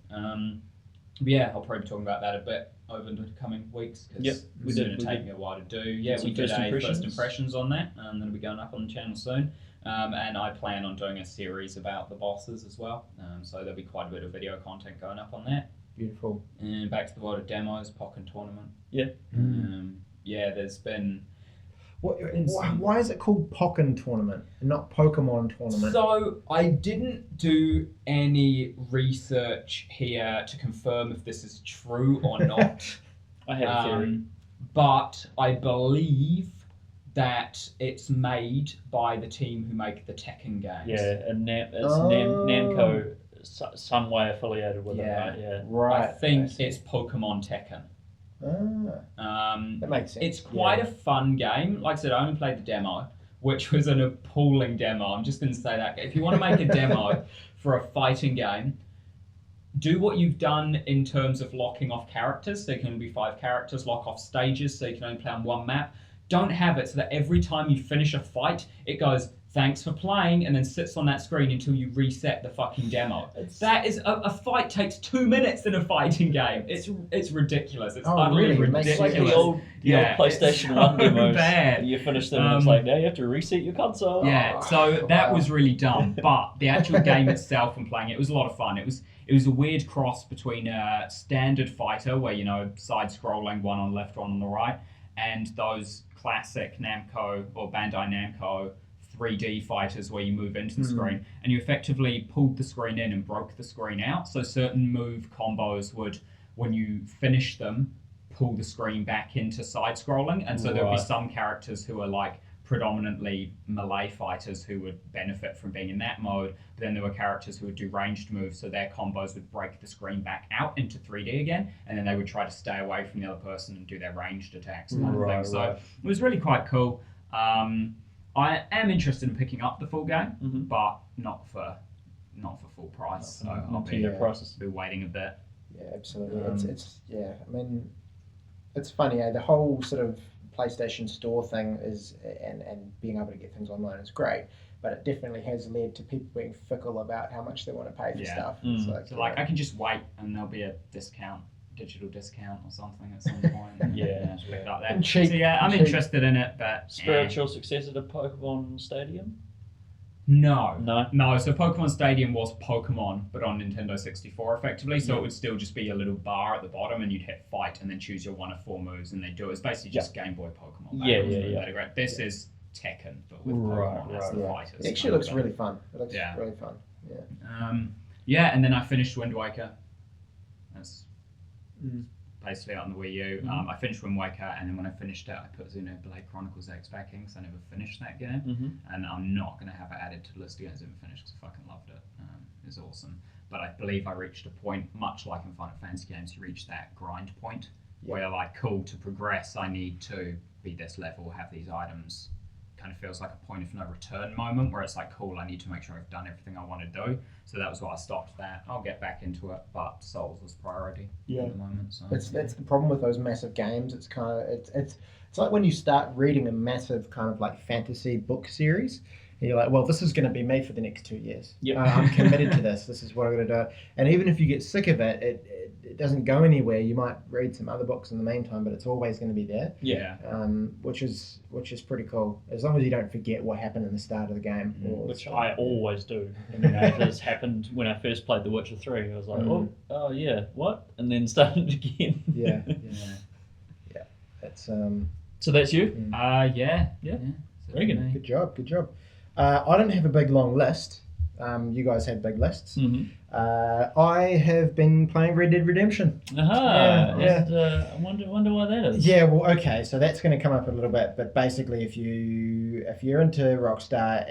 I'll probably be talking about that a bit over the coming weeks, because it's going to take me a while to do. We did first impressions on that, and that'll be going up on the channel soon. And I plan on doing a series about the bosses as well, so there'll be quite a bit of video content going up on that. Beautiful. And back to the world of demos, Pokken Tournament. Yeah. There's been... Why is it called Pokken Tournament and not Pokemon Tournament? So I didn't do any research here to confirm if this is true or not. I have a theory. But I believe that it's made by the team who make the Tekken games. Yeah, and Namco, some way affiliated with it, right? Yeah. Right. I think it's Pokemon Tekken. That makes sense. It's quite a fun game. Like I said, I only played the demo, which was an appalling demo. I'm just going to say that. If you want to make a demo for a fighting game, do what you've done in terms of locking off characters. So you can only be 5 characters, lock off stages, so you can only play on one map. Don't have it so that every time you finish a fight, it goes, thanks for playing, and then sits on that screen until you reset the fucking demo. That is a fight takes 2 minutes in a fighting game. It's ridiculous. It's utterly ridiculous. It's like the old PlayStation 1 demos. Bad. You finish them and it's like, now you have to reset your console. Yeah, so that was really dumb. But the actual game itself and playing it was a lot of fun. It was a weird cross between a standard fighter where, side-scrolling, one on the left, one on the right, and those classic Namco or Bandai Namco 3D fighters where you move into the screen, and you effectively pulled the screen in and broke the screen out. So certain move combos would, when you finish them, pull the screen back into side-scrolling. And so there would be some characters who are like predominantly melee fighters who would benefit from being in that mode. But then there were characters who would do ranged moves, so their combos would break the screen back out into 3D again, and then they would try to stay away from the other person and do their ranged attacks kind of thing. So it was really quite cool. I am interested in picking up the full game, but not for full price. So I'll be waiting a bit. Yeah, absolutely. It's funny. The whole sort of PlayStation Store thing is, and being able to get things online is great, but it definitely has led to people being fickle about how much they want to pay for stuff. So I can just wait and there'll be a digital discount or something at some point. Pick it up there. Cheap. So I'm interested in it, but Spiritual successor to Pokemon Stadium? No. So Pokemon Stadium was Pokemon, but on Nintendo 64 effectively. So it would still just be a little bar at the bottom, and you'd hit fight and then choose your 1 of 4 moves, and they do it. It's basically just Game Boy Pokemon. This is Tekken, but with Pokemon as the fighters. It actually looks really fun. It looks really fun. And then I finished Wind Waker. That's basically on the Wii U. I finished Wind Waker, and then when I finished it, I put Xenoblade Chronicles X back in because I never finished that game. And I'm not going to have it added to the list of games I haven't finished because I fucking loved it. It's awesome. But I believe I reached a point, much like in Final Fantasy games, you reach that grind point where like, cool, to progress, I need to be this level, have these items. Kind of feels like a point of no return moment where it's like, cool, I need to make sure I've done everything I want to do. So that was why I stopped that. I'll get back into it, but Souls was priority at the moment. So that's the problem with those massive games. It's kind of it's like when you start reading a massive kind of like fantasy book series. And you're like, well, this is going to be me for the next 2 years. I'm committed to this. This is what I'm going to do. And even if you get sick of it, it doesn't go anywhere. You might read some other books in the meantime, but it's always going to be there. Which is pretty cool. As long as you don't forget what happened in the start of the game. Which I always do. This happened when I first played The Witcher 3. I was like, oh yeah, what? And then started again. That's So that's you? Yeah. Very good. Good job. I don't have a big long list. You guys have big lists. I have been playing Red Dead Redemption. I wonder why that is. Yeah, well, okay, so that's going to come up a little bit, but basically, if you're into Rockstar,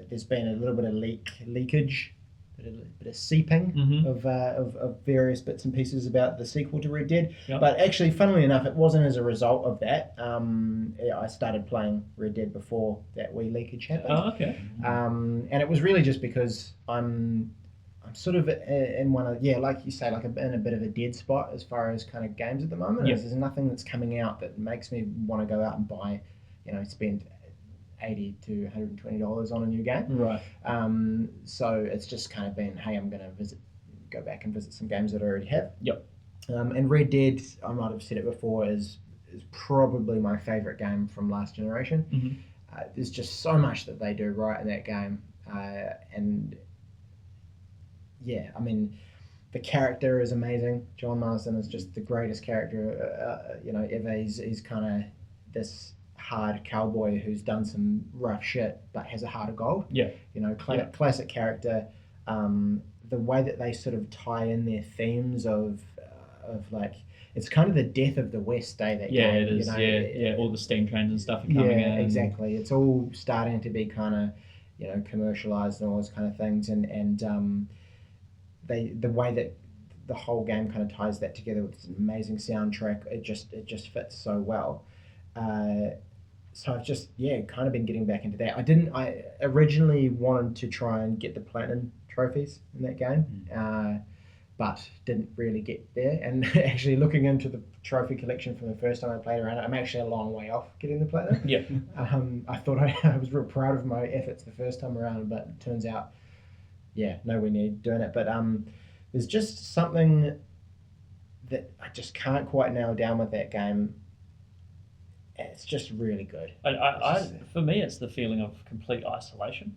there's been a little bit of leakage, a bit of seeping of various bits and pieces about the sequel to Red Dead. But actually, funnily enough, it wasn't as a result of that. I started playing Red Dead before that wee leakage happened. And it was really just because I'm sort of in one of, like you say, like in a bit of a dead spot as far as kind of games at the moment. There's nothing that's coming out that makes me want to go out and buy, spend $80 to $120 on a new game. Right. So it's just kind of been, hey, I'm going to go back and visit some games that I already have. And Red Dead, I might have said it before, is probably my favourite game from last generation. There's just so much that they do right in that game. And yeah, I mean, the character is amazing. John Marston is just the greatest character, ever. He's kind of this hard cowboy who's done some rough shit but has a heart of gold. Yeah. Classic character. The way that they sort of tie in their themes of like, it's kind of the death of the West, that game. It is. All the steam trains and stuff are coming in. Exactly. It's all starting to be kind of, commercialized and all those kind of things, and the way that the whole game kind of ties that together with this amazing soundtrack, it just fits so well. So I've just kind of been getting back into that. I originally wanted to try and get the platinum trophies in that game, but didn't really get there. And actually looking into the trophy collection from the first time I played around it, I'm actually a long way off getting the platinum. Yeah. I thought I was real proud of my efforts the first time around, but it turns out, nowhere near doing it. But there's just something that I just can't quite nail down with that game. It's just really good. For me, it's the feeling of complete isolation.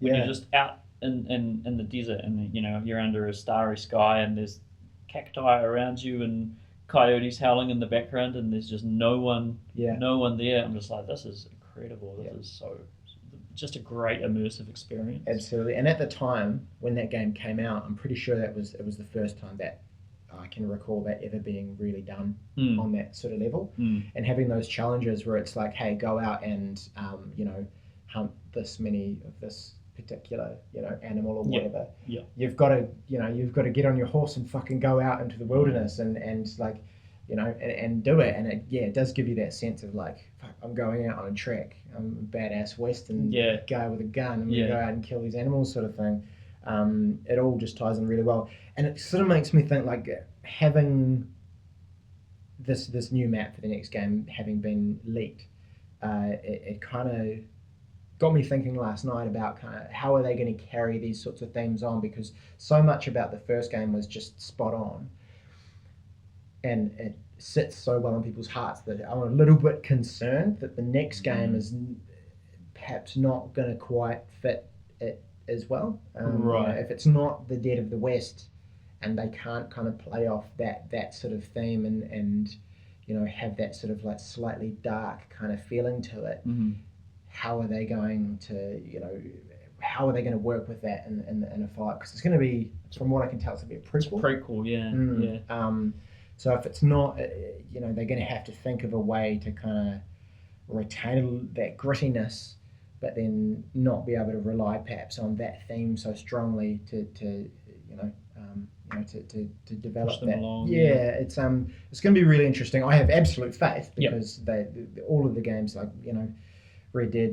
When you're just out in the desert, and you're under a starry sky, and there's cacti around you and coyotes howling in the background, and there's just no one there. I'm just like, this is incredible. This is so just a great immersive experience. Absolutely. And at the time when that game came out, I'm pretty sure it was the first time that I can recall that ever being really done on that sort of level, and having those challenges where it's like, hey, go out and hunt this many of this particular animal or whatever. Yeah. You've got to get on your horse and fucking go out into the wilderness and like and do it. And it does give you that sense of like, fuck, I'm going out on a trek. I'm a badass Western guy with a gun. I'm gonna go out and kill these animals, sort of thing. It all just ties in really well, and it sort of makes me think like having this new map for the next game having been leaked, it kind of got me thinking last night about kind of how are they going to carry these sorts of themes on, because so much about the first game was just spot on, and it sits so well in people's hearts that I'm a little bit concerned that the next game is perhaps not going to quite fit it as well. If it's not the Dead of the West, and they can't kind of play off that sort of theme and have that sort of like slightly dark kind of feeling to it, how are they going to work with that in a fight? Because it's going to be, from what I can tell, it's going to be a prequel. It's a prequel, yeah. So if it's not, they're going to have to think of a way to kind of retain that grittiness, but then not be able to rely perhaps on that theme so strongly to develop that. Along, it's going to be really interesting. I have absolute faith because all of the games, like Red Dead,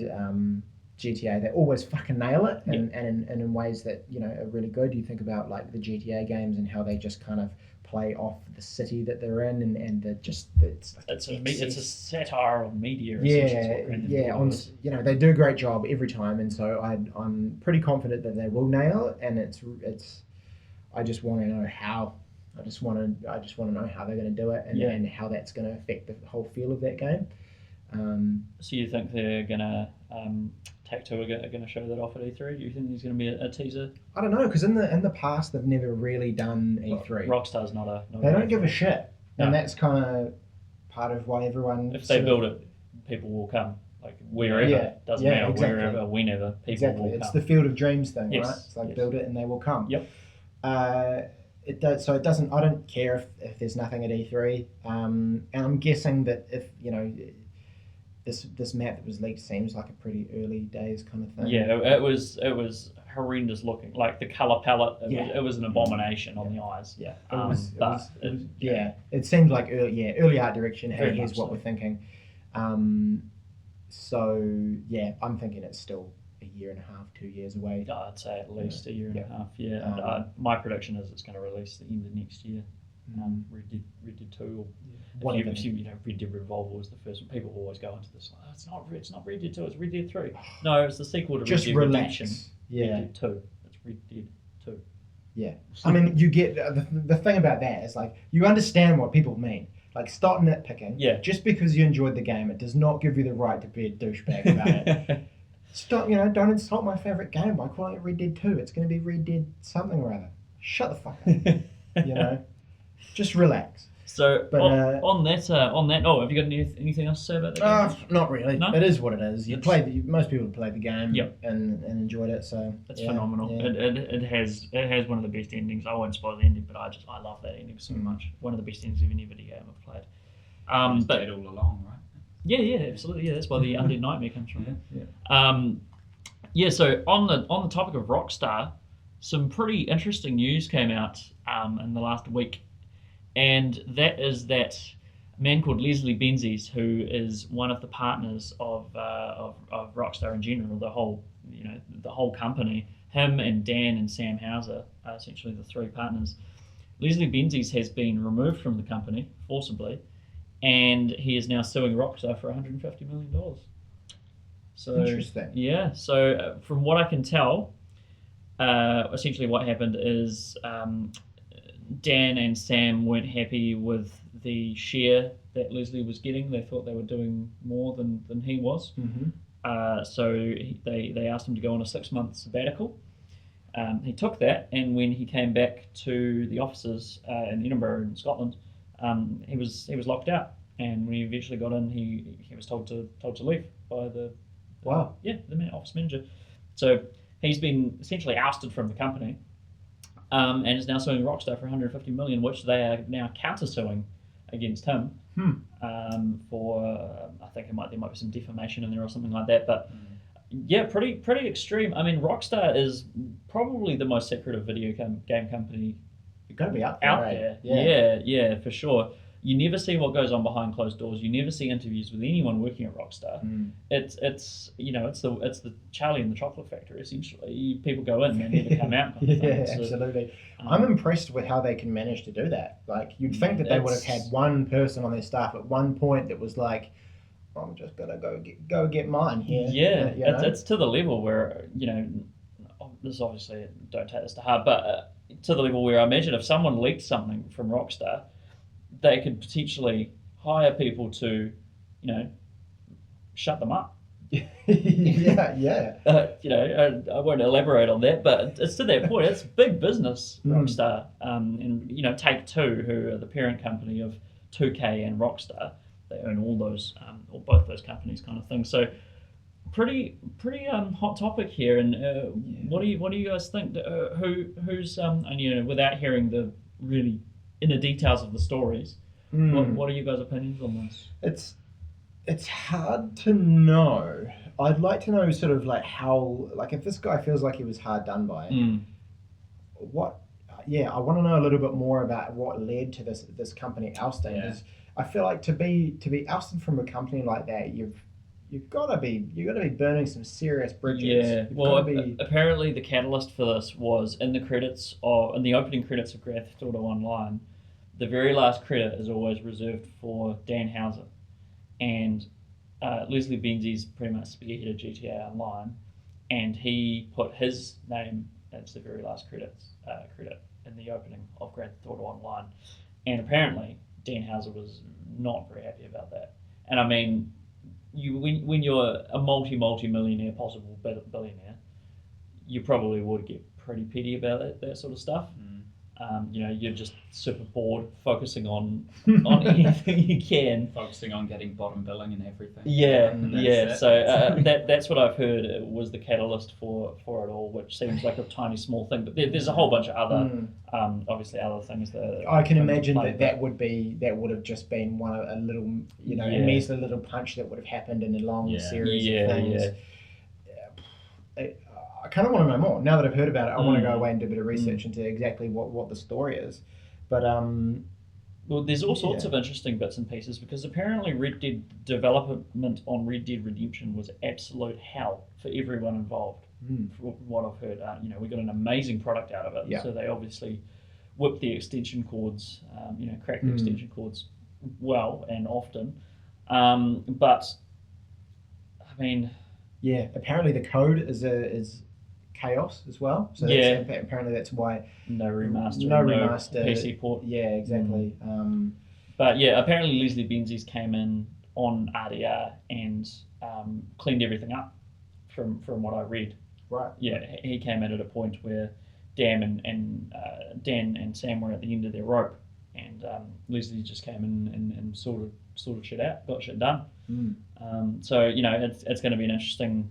GTA, they always fucking nail it, and in ways that are really good. You think about like the GTA games and how they just kind of play off the city that they're in, and it's a satire on media. They do a great job every time, and so I'm pretty confident that they will nail it. And it's I just want to know how. I just want to know how they're going to do it, and how that's going to affect the whole feel of that game. So you think they're gonna Take-Two are gonna show that off at E3? Do you think there's gonna be a teaser? I don't know, because in the past they've never really done E3. Rockstar's not they don't give a shit, and that's kind of part of why everyone. If they build it, people will come. Like wherever, doesn't matter exactly. wherever, whenever, people will come. It's the field of dreams thing, yes. right? It's like build it and they will come. Yep. It does. So it doesn't. I don't care if there's nothing at E3. And I'm guessing that if this map that was leaked seems like a pretty early days kind of thing. Yeah, it was horrendous looking. Like the color palette, it was an abomination on the eyes. Yeah, it seemed like early art direction. Hey, here's what we're thinking. So yeah, I'm thinking it's still a year and a half, 2 years away. I'd say at least a year and a half. Yeah, my prediction is it's going to release at the end of next year. Red Dead 2. Or if you Red Dead Revolver was the first one. People always go into this. It's not Red Dead 2. It's Red Dead 3. No, it's the sequel to Red Dead Redemption. Yeah. Red Dead 2. It's Red Dead 2. Yeah. I mean, you get the thing about that is like you understand what people mean. Like, stop nitpicking. Yeah. Just because you enjoyed the game, it does not give you the right to be a douchebag about it. Stop. Don't insult my favorite game by calling it Red Dead 2. It's going to be Red Dead something or other. Shut the fuck up. Just relax. So But, on that, oh, have you got anything else to say about that game? Not really. No? It is what it is. Most people played the game Yep. and enjoyed it. So It's phenomenal. Yeah. It has one of the best endings. I won't spoil the ending, but I love that ending so much. One of the best endings of any video game I've played. It was But dead all along, right? yeah, absolutely. Yeah, that's where the Undead Nightmare comes from. Yeah. So on the topic of Rockstar, some pretty interesting news came out in the last week, and that is that a man called Leslie Benzies, who is one of the partners of Rockstar in general, the whole company, him and Dan and Sam Houser are essentially the three partners. Leslie Benzies has been removed from the company forcibly, and he is now suing Rockstar for $150 million. So Interesting. Yeah. So from what I can tell, essentially what happened is Dan and Sam weren't happy with the share that Leslie was getting. They thought they were doing more than he was. Mm-hmm. So they asked him to go on a 6-month sabbatical. He took that, and when he came back to the offices in Edinburgh in Scotland, he was locked out. And when he eventually got in, he was told to leave by the Wow. the office manager. So he's been essentially ousted from the company, and is now suing Rockstar for $150 million, which they are now countersuing against him for I think there might be some defamation in there or something like that. But yeah, pretty extreme. I mean, Rockstar is probably the most secretive video game company You've got to be out there. there. Yeah, for sure. You never see what goes on behind closed doors. You never see interviews with anyone working at Rockstar. It's the Charlie and the Chocolate Factory essentially. People go in and never come out. Absolutely. I'm impressed with how they can manage to do that. Like you'd think that they would have had one person on their staff at one point that was like, I'm just gonna go get mine here. Yeah, it's to the level where this obviously don't take this to heart, but to the level where I imagine if someone leaked something from Rockstar, they could potentially hire people to, shut them up. Yeah. I won't elaborate on that, but it's to that point. It's big business, Rockstar, and Take-Two, who are the parent company of 2K and Rockstar, they own all those, or both those companies, kind of thing. So, pretty hot topic here. And what do you guys think? Who's and without hearing the really inner details of the stories, what are you guys' opinions on this? It's hard to know. I'd like to know sort of like how, like if this guy feels like he was hard done by, I want to know a little bit more about what led to this company ousting. Because I feel like to be ousted from a company like that, you've got to be burning some serious bridges. Yeah. Apparently the catalyst for this was in the opening credits of Grand Theft Auto Online. The very last credit is always reserved for Dan Houser, and Leslie Benzies pretty much spearheaded GTA Online, and he put his name as the very last credit in the opening of Grand Theft Auto Online, and apparently Dan Houser was not very happy about that. And I mean, when you're a multi-millionaire, possible billionaire, you probably would get pretty petty about that sort of stuff. You're just super bored, focusing on anything you can. Focusing on getting bottom billing and everything. Yeah. So that's what I've heard was the catalyst for it all, which seems like a tiny small thing, but there's a whole bunch of other, obviously other things that I can imagine that would have just been a little, a measly little punch that would have happened in a long series of things. I kind of want to know more. Now that I've heard about it, I want to go away and do a bit of research into exactly what the story is. But well, there's all sorts of interesting bits and pieces, because apparently Red Dead development on Red Dead Redemption was absolute hell for everyone involved. From what I've heard, we got an amazing product out of it. Yeah. So they obviously whipped the extension cords, cracked the extension cords well and often. But I mean, apparently the code is chaos as well. So apparently that's why no remaster, PC port. Yeah, exactly. But yeah, apparently Leslie Benzies came in on RDR and cleaned everything up from what I read. Right. Yeah, he came in at a point where Dan and Sam were at the end of their rope, and Leslie just came in and sorted shit out, got shit done. So it's going to be interesting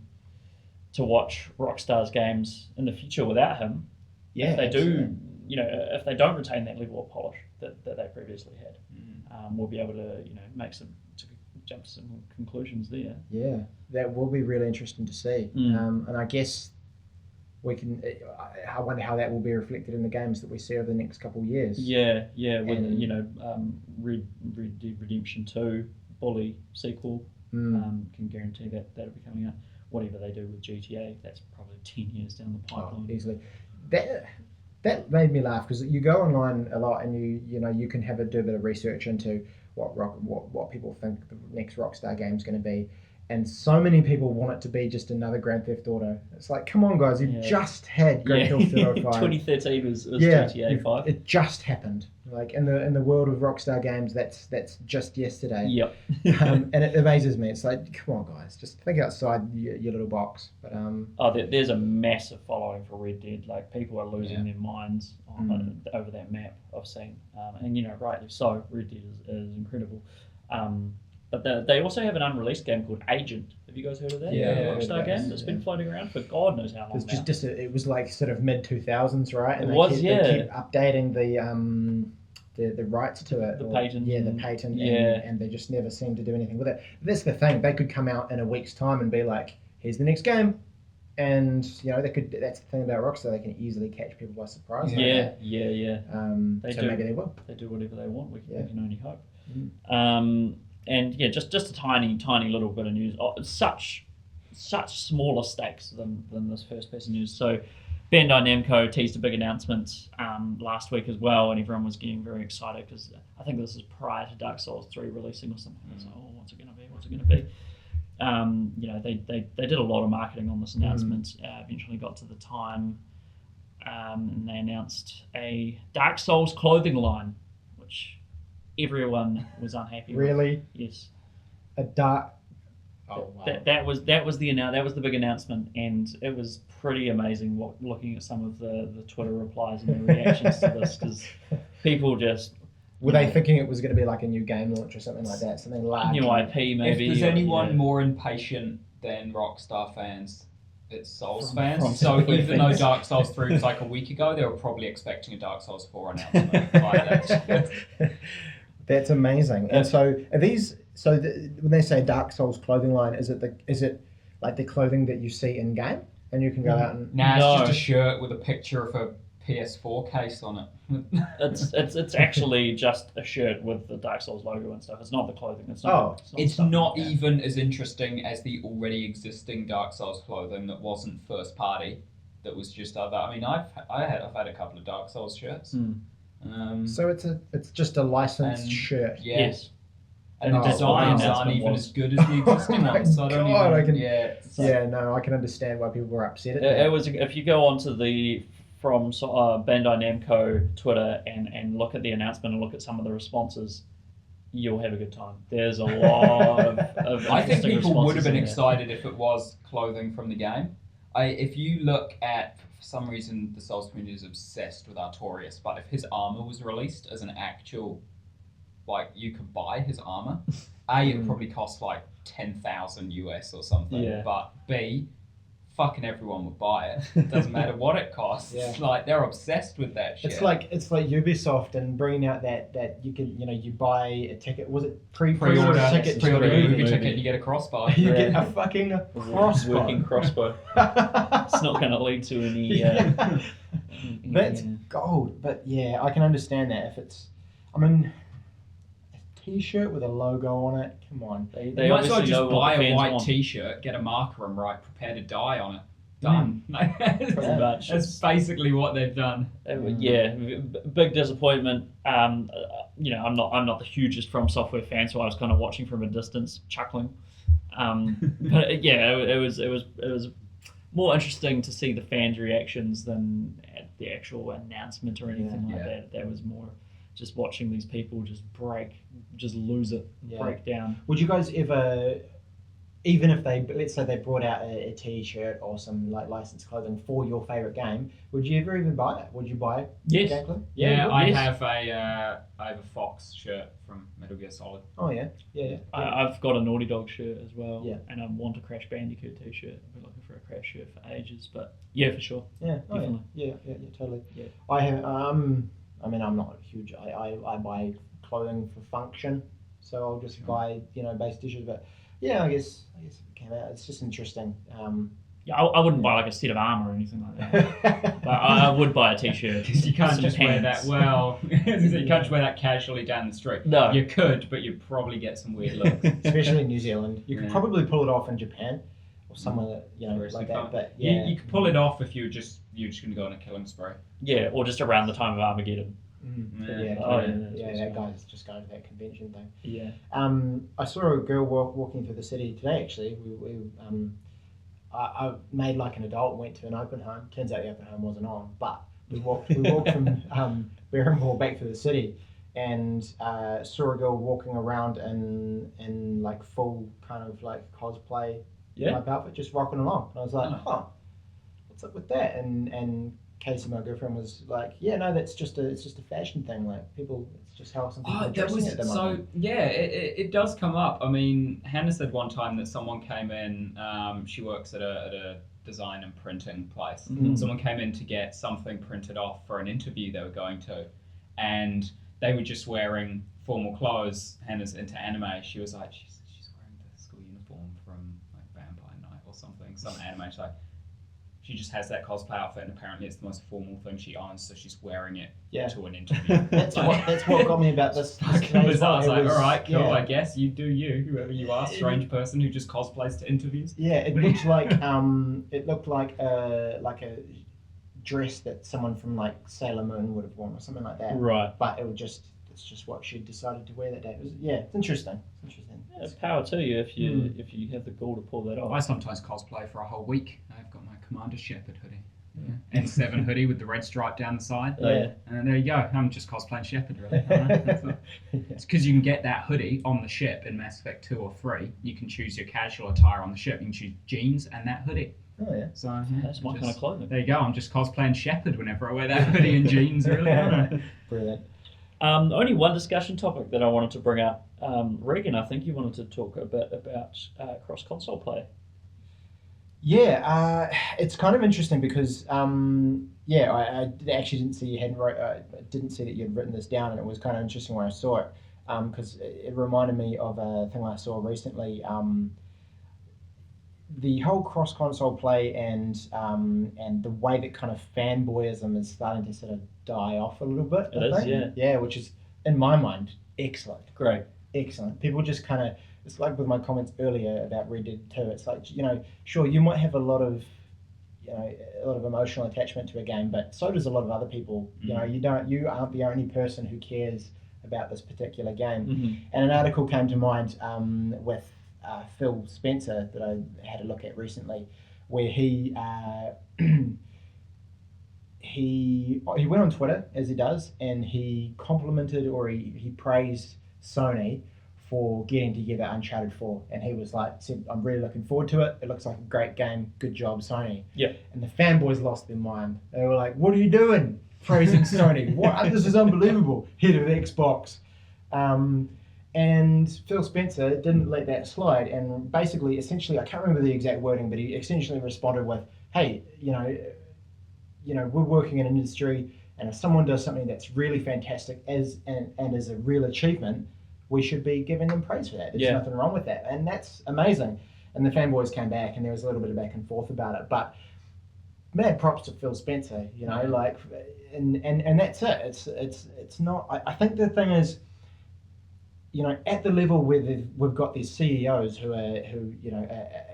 to watch Rockstar's games in the future without him. Yeah, if they absolutely. do, if they don't retain that level of polish that they previously had, we'll be able to jump to some conclusions there. Yeah, that will be really interesting to see. And I guess we can. I wonder how that will be reflected in the games that we see over the next couple of years. Yeah. With Red Dead Redemption 2 Bully sequel, can guarantee that'll be coming out. Whatever they do with GTA, that's probably 10 years down the pipeline. Easily. That made me laugh because you go online a lot and you can do a bit of research into what people think the next Rockstar game is going to be, and so many people want it to be just another Grand Theft Auto. It's like, come on, guys, you just had Grand Theft Auto 5. 2013 was GTA 5. It just happened. Like in the world of Rockstar games, that's just yesterday. Yep. And it amazes me. It's like, come on, guys, just think outside your little box. But there's a massive following for Red Dead. Like, people are losing their minds over that map I've seen, and rightly so. Red Dead is incredible. But they also have an unreleased game called Agent. Have you guys heard of that? Yeah, Rockstar game that's been floating around for God knows how long. It's just it was like sort of mid 2000s, right? And they keep updating the rights to it. The patent. Yeah, the patent. Yeah. And they just never seem to do anything with it. That's the thing. They could come out in a week's time and be like, "Here's the next game," and they could. That's the thing about Rockstar. They can easily catch people by surprise. Yeah. Maybe they will. They do whatever they want. We can only hope. And just a tiny little bit of news. Such smaller stakes than this first piece of news. So Bandai Namco teased a big announcement last week as well, and everyone was getting very excited because I think this is prior to Dark Souls 3 releasing or something. It's like, what's it going to be? What's it going to be? They did a lot of marketing on this announcement. Eventually got to the time, and they announced a Dark Souls clothing line, which everyone was unhappy with. Really? Yes. A dark. Oh, wow. That was the big announcement, and it was pretty amazing looking at some of the Twitter replies and the reactions to this, because people just were they thinking it was going to be like a new game launch or something like that, something large, new IP maybe. If there's anyone more impatient than Rockstar fans, it's Souls fans. So Souls even fans. though Dark Souls 3 was like a week ago, they were probably expecting a Dark Souls 4 announcement. That's amazing. And so are these? So when they say Dark Souls clothing line, is it like the clothing that you see in game, and you can go out and? Nah, No. it's just a shirt with a picture of a PS4 case on it. It's actually just a shirt with the Dark Souls logo and stuff. It's not the clothing. It's not. It's stuff not like that. even as interesting as the already existing Dark Souls clothing that wasn't first party. That was just other. I mean, I've had a couple of Dark Souls shirts. So it's just a licensed And- shirt. Yeah. Yes. And the Oh, designs wow. aren't even Was- as good as the existing ones. So I don't God, even. I can- Yeah. No, I can understand why people were upset at that. It was, if you go onto the Bandai Namco Twitter and look at the announcement and look at some of the responses, you'll have a good time. There's a lot of I think interesting people would have been responses in there. excited if it was clothing from the game. If you look at, for some reason, the Souls community is obsessed with Artorias, but if his armor was released as an actual, like, you could buy his armor, A, it probably cost like 10,000 US or something, Yeah. but B, fucking everyone would buy it. It doesn't matter what it costs. Yeah. Like, they're obsessed with that shit. It's like Ubisoft and bringing out that you can you buy a ticket. Was it pre-order ticket? Pre-order Pre-order movie movie. ticket, you get a crossbar. You Yeah. get a fucking crossbow. Working crossbow. It's not going to lead to any. That's gold. But yeah, I can understand that if it's. I mean, a T-shirt with a logo on it. Come on. They You might as well obviously know just what buy the a fans white want. T-shirt, get a marker and write "Prepare to Die" on it. Done. Pretty much. That's basically what they've done. Big disappointment. I'm not the hugest From Software fan, so I was kind of watching from a distance, chuckling. But yeah, it was more interesting to see the fans' reactions than at the actual announcement or anything like that. That was more just watching these people just lose it, Yeah. break down. Would you guys ever even if let's say they brought out a T-shirt or some like licensed clothing for your favorite game, would you ever even buy it? Would you buy it? Yes. Exactly. Yeah, I yes. have a Fox shirt from Metal Gear Solid. Oh yeah. I've got a Naughty Dog shirt as well. Yeah. And I want a Crash Bandicoot t-shirt. I've been looking for a Crash shirt for ages, but yeah, for sure. Yeah. Oh, Definitely. yeah, totally. Yeah. I have. I mean, I'm not huge. I buy clothing for function, so I'll just buy base issues. But yeah, I guess it came out. It's just interesting. Yeah, I wouldn't buy like a set of armor or anything like that. But I would buy a t-shirt. Because you can't just wear pants. that. Well, you can't just wear that casually down the street. No. You could, but you'd probably get some weird looks. Especially in New Zealand, you could Yeah. probably pull it off in Japan or somewhere like that. But yeah, You could pull it off if you're just going to go on a killing spree. Yeah, or just around the time of Armageddon. But Yeah. that guy's just going to that convention thing. Yeah. I saw a girl walking through the city today. Actually, I made like an adult and went to an open home. Turns out the open home wasn't on, but we walked from Berrimore back through the city, and saw a girl walking around in like full kind of like cosplay type outfit, just rocking along. And I was like, what's up with that? And Casey, my girlfriend, was like, yeah, no, it's just a fashion thing. Like people, it's just how some people are dressing at the moment. Yeah, it does come up. I mean, Hannah said one time that someone came in. She works at a design and printing place. Mm-hmm. Someone came in to get something printed off for an interview they were going to, and they were just wearing formal clothes. Hannah's into anime. She was like, she's wearing the school uniform from like Vampire Night or something, some anime. She's like, she just has that cosplay outfit, and apparently it's the most formal thing she owns, so she's wearing it to an interview. That's what got me about this. I was like, all right, cool, yeah. I guess you do you, whoever you are, strange person who just cosplays to interviews. Yeah, it looked like a dress that someone from like Sailor Moon would have worn or something like that. Right. But it's just what she decided to wear that day. It's interesting. Yeah, power to you if you have the gall to pull that off. I sometimes cosplay for a whole week. I've got my Commander Shepard hoodie. Yeah. N7 hoodie with the red stripe down the side. Yeah. And there you go. I'm just cosplaying Shepard, really. It's because you can get that hoodie on the ship in Mass Effect 2 or 3. You can choose your casual attire on the ship. You can choose jeans and that hoodie. Oh, yeah. So That's my kind of clothing. There you go. I'm just cosplaying Shepard whenever I wear that hoodie and jeans, really. Aren't I? Brilliant. Only one discussion topic that I wanted to bring up. Regan, I think you wanted to talk a bit about cross-console play. Yeah, it's kind of interesting because I actually didn't see didn't see that you'd written this down, and it was kind of interesting when I saw it because it reminded me of a thing I saw recently. The whole cross-console play and the way that kind of fanboyism is starting to sort of die off a little bit. It is, yeah, which is in my mind excellent. Great. Excellent. People just kind of, it's like with my comments earlier about Red Dead 2. It's like, sure, you might have a lot of emotional attachment to a game, but so does a lot of other people. You aren't the only person who cares about this particular game. Mm-hmm. And an article came to mind with Phil Spencer that I had a look at recently, where he went on Twitter, as he does, and he complimented or he praised Sony for getting together Uncharted 4, and he said, I'm really looking forward to it. It looks like a great game. Good job, Sony. Yeah. And the fanboys lost their mind. They were like, what are you doing? Praising Sony. What? This is unbelievable. Head of Xbox. And Phil Spencer didn't let that slide, and basically, essentially, I can't remember the exact wording, but he essentially responded with, hey, we're working in an industry, and if someone does something that's really fantastic and is a real achievement, we should be giving them praise for that. There's nothing wrong with that, and that's amazing. And the fanboys came back, and there was a little bit of back and forth about it, but mad props to Phil Spencer, and that's it. It's not. I think the thing is, at the level where we've got these CEOs who are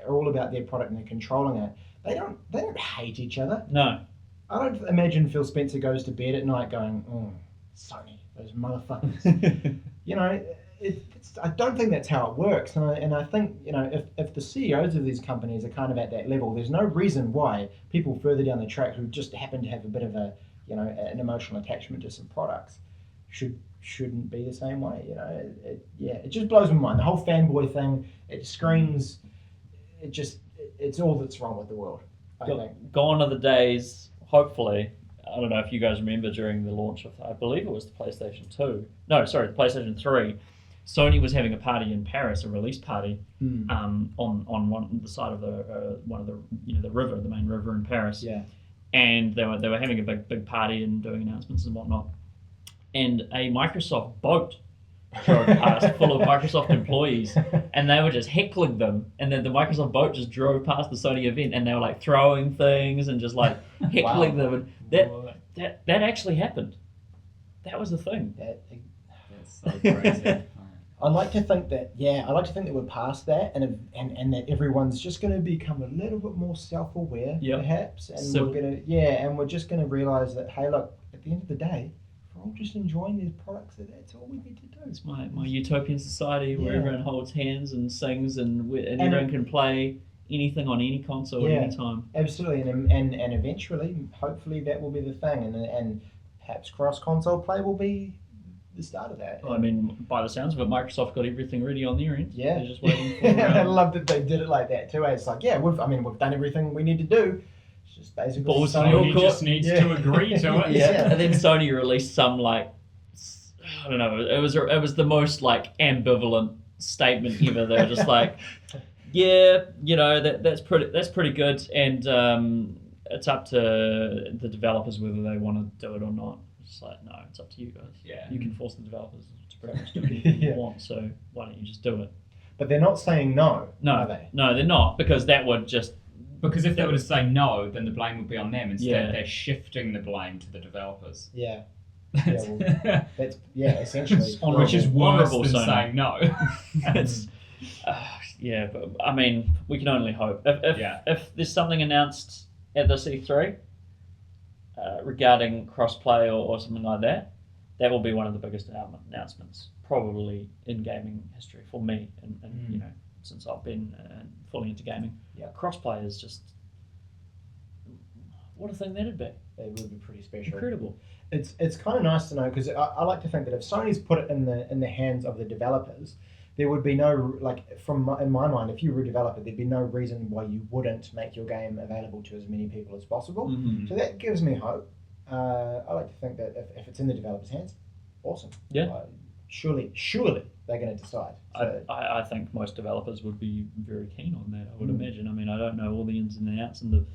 all about their product and they're controlling it. They don't hate each other. No. I don't imagine Phil Spencer goes to bed at night going, Sony, those motherfuckers. I don't think that's how it works. And I think, if the CEOs of these companies are kind of at that level, there's no reason why people further down the track who just happen to have a bit of an emotional attachment to some products shouldn't be the same way. It just blows my mind. The whole fanboy thing, it screams it's all that's wrong with the world. I think. Gone are the days, hopefully. I don't know if you guys remember during the launch of, I believe it was the PlayStation 2. No, sorry, the PlayStation 3. Sony was having a party in Paris, a release party, on the side of the one of the the river, the main river in Paris. Yeah. And they were having a big party and doing announcements and whatnot. And a Microsoft boat drove past full of Microsoft employees, and they were just heckling them. And then the Microsoft boat just drove past the Sony event, and they were like throwing things and just like heckling them. And that actually happened. That was the thing. That's so crazy. I'd like to think that we're past that, and that everyone's just going to become a little bit more self-aware, perhaps, and we're just going to realise that, hey, look, at the end of the day, we're all just enjoying these products. That's all we need to do. It's my utopian society where everyone holds hands and sings, and everyone can play anything on any console at any time. Absolutely, and eventually, hopefully, that will be the thing, and perhaps cross-console play will be the start of that. I mean, by the sounds of it, Microsoft got everything ready on their end. Yeah, they're just waiting for. I love that they did it like that too. It's like, we've done everything we need to do. It's just basically Sony just needs to agree to it. And then Sony released some I don't know. It was the most ambivalent statement ever. They were just like, that's pretty good, and it's up to the developers whether they want to do it or not. It's like, no, it's up to you guys. Yeah. You can force the developers to pretty much do anything you want, so why don't you just do it? But they're not saying no, are they? No, they're not, because that would just... Because if they were to say no, then the blame would be on them. Instead, they're shifting the blame to the developers. Yeah. That's essentially. Which is worse Honourable than saying no. It's... but I mean, we can only hope. If there's something announced at this E3... regarding crossplay or something like that, that will be one of the biggest announcements probably in gaming history for me, and since I've been fully into gaming. Crossplay is just what a thing that'd be. It would be pretty special. Incredible. It's kind of nice to know, because I like to think that if Sony's put it in the hands of the developers, there would be no, in my mind, if you were a developer, there'd be no reason why you wouldn't make your game available to as many people as possible. Mm-hmm. So that gives me hope. I like to think that if it's in the developers' hands, awesome. Yeah. Surely they're going to decide. So, I think most developers would be very keen on that, I would imagine. I mean, I don't know all the ins and outs and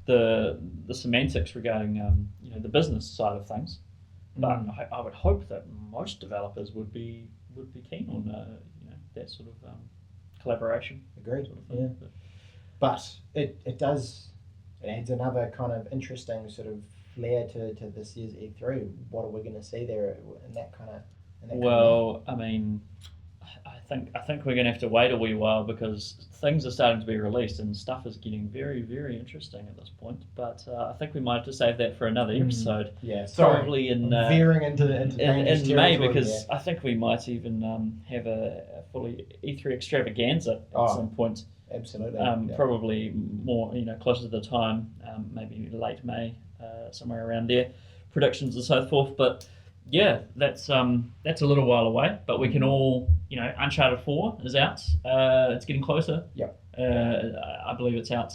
the semantics regarding the business side of things, but I would hope that most developers would be keen on that sort of collaboration. Agreed. Sort of thing. Yeah. But it adds another kind of interesting sort of flair to this year's E3. What are we going to see there in that kind of? I mean, I think we're going to have to wait a wee while, because things are starting to be released and stuff is getting very, very interesting at this point. But I think we might have to save that for another episode. Yeah, probably in veering into May, because I think we might even have a fully E3 extravaganza at some point. Absolutely. Probably more, closer to the time, maybe late May, somewhere around there. Predictions and so forth, but. Yeah, that's a little while away, but we can all, Uncharted 4 is out. It's getting closer. Yep. I believe it's out,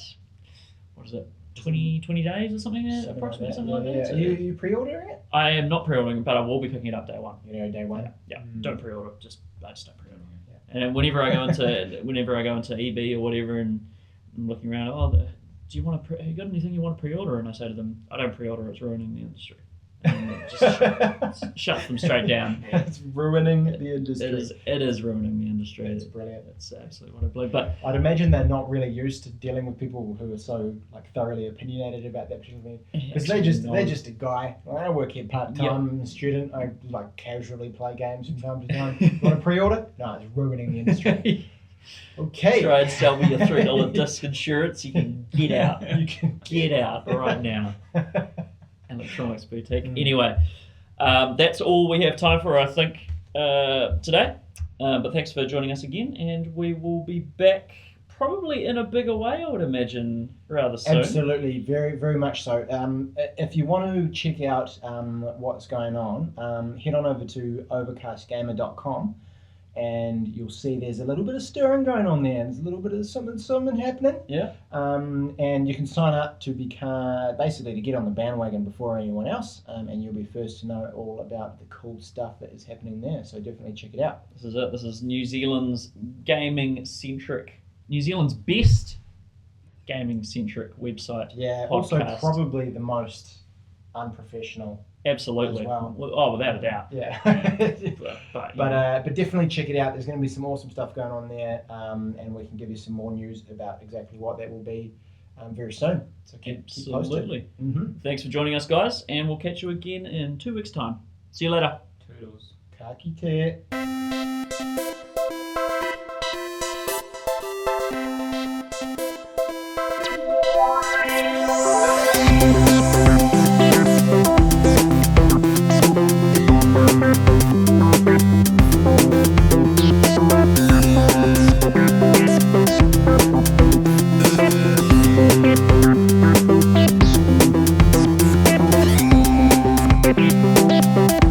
what is it, 20 days or something, approximately, something like that. So you pre-ordering it? I am not pre-ordering it, but I will be picking it up day one. Day one? Yeah, don't pre-order, I just don't pre-order it. Yeah. And whenever I go into EB or whatever, and I'm looking around, do you want to, have you got anything you want to pre-order? And I say to them, I don't pre-order, it's ruining the industry. Just shut them straight down. It's ruining the industry. It is ruining the industry. It's brilliant. It's absolutely what I believe. But I'd imagine they're not really used to dealing with people who are so thoroughly opinionated about that particular thing. Because they're just a guy. I work here part-time, student. I casually play games from time to time. You want to pre-order? No, it's ruining the industry. Okay. Try and sell me your $3 disc insurance. You can get out. You can get out right now. Electronics boutique. Anyway, that's all we have time for, I think, today. But thanks for joining us again, and we will be back probably in a bigger way, I would imagine, rather soon. Absolutely, very, very much so. If you want to check out what's going on, head on over to overcastgamer.com. and you'll see there's a little bit of stirring going on there. There's a little bit of something happening. Yeah. And you can sign up to basically to get on the bandwagon before anyone else, and you'll be first to know all about the cool stuff that is happening there. So definitely check it out. This is it. This is New Zealand's New Zealand's best gaming-centric website. Yeah, podcast. also probably the most unprofessional. Absolutely. As well. Oh, without a doubt. Yeah. But But definitely check it out. There's going to be some awesome stuff going on there, and we can give you some more news about exactly what that will be very soon. So keep posted. Absolutely. Thanks for joining us, guys, and we'll catch you again in 2 weeks' time. See you later. Toodles. Ka kite. We'll be right back.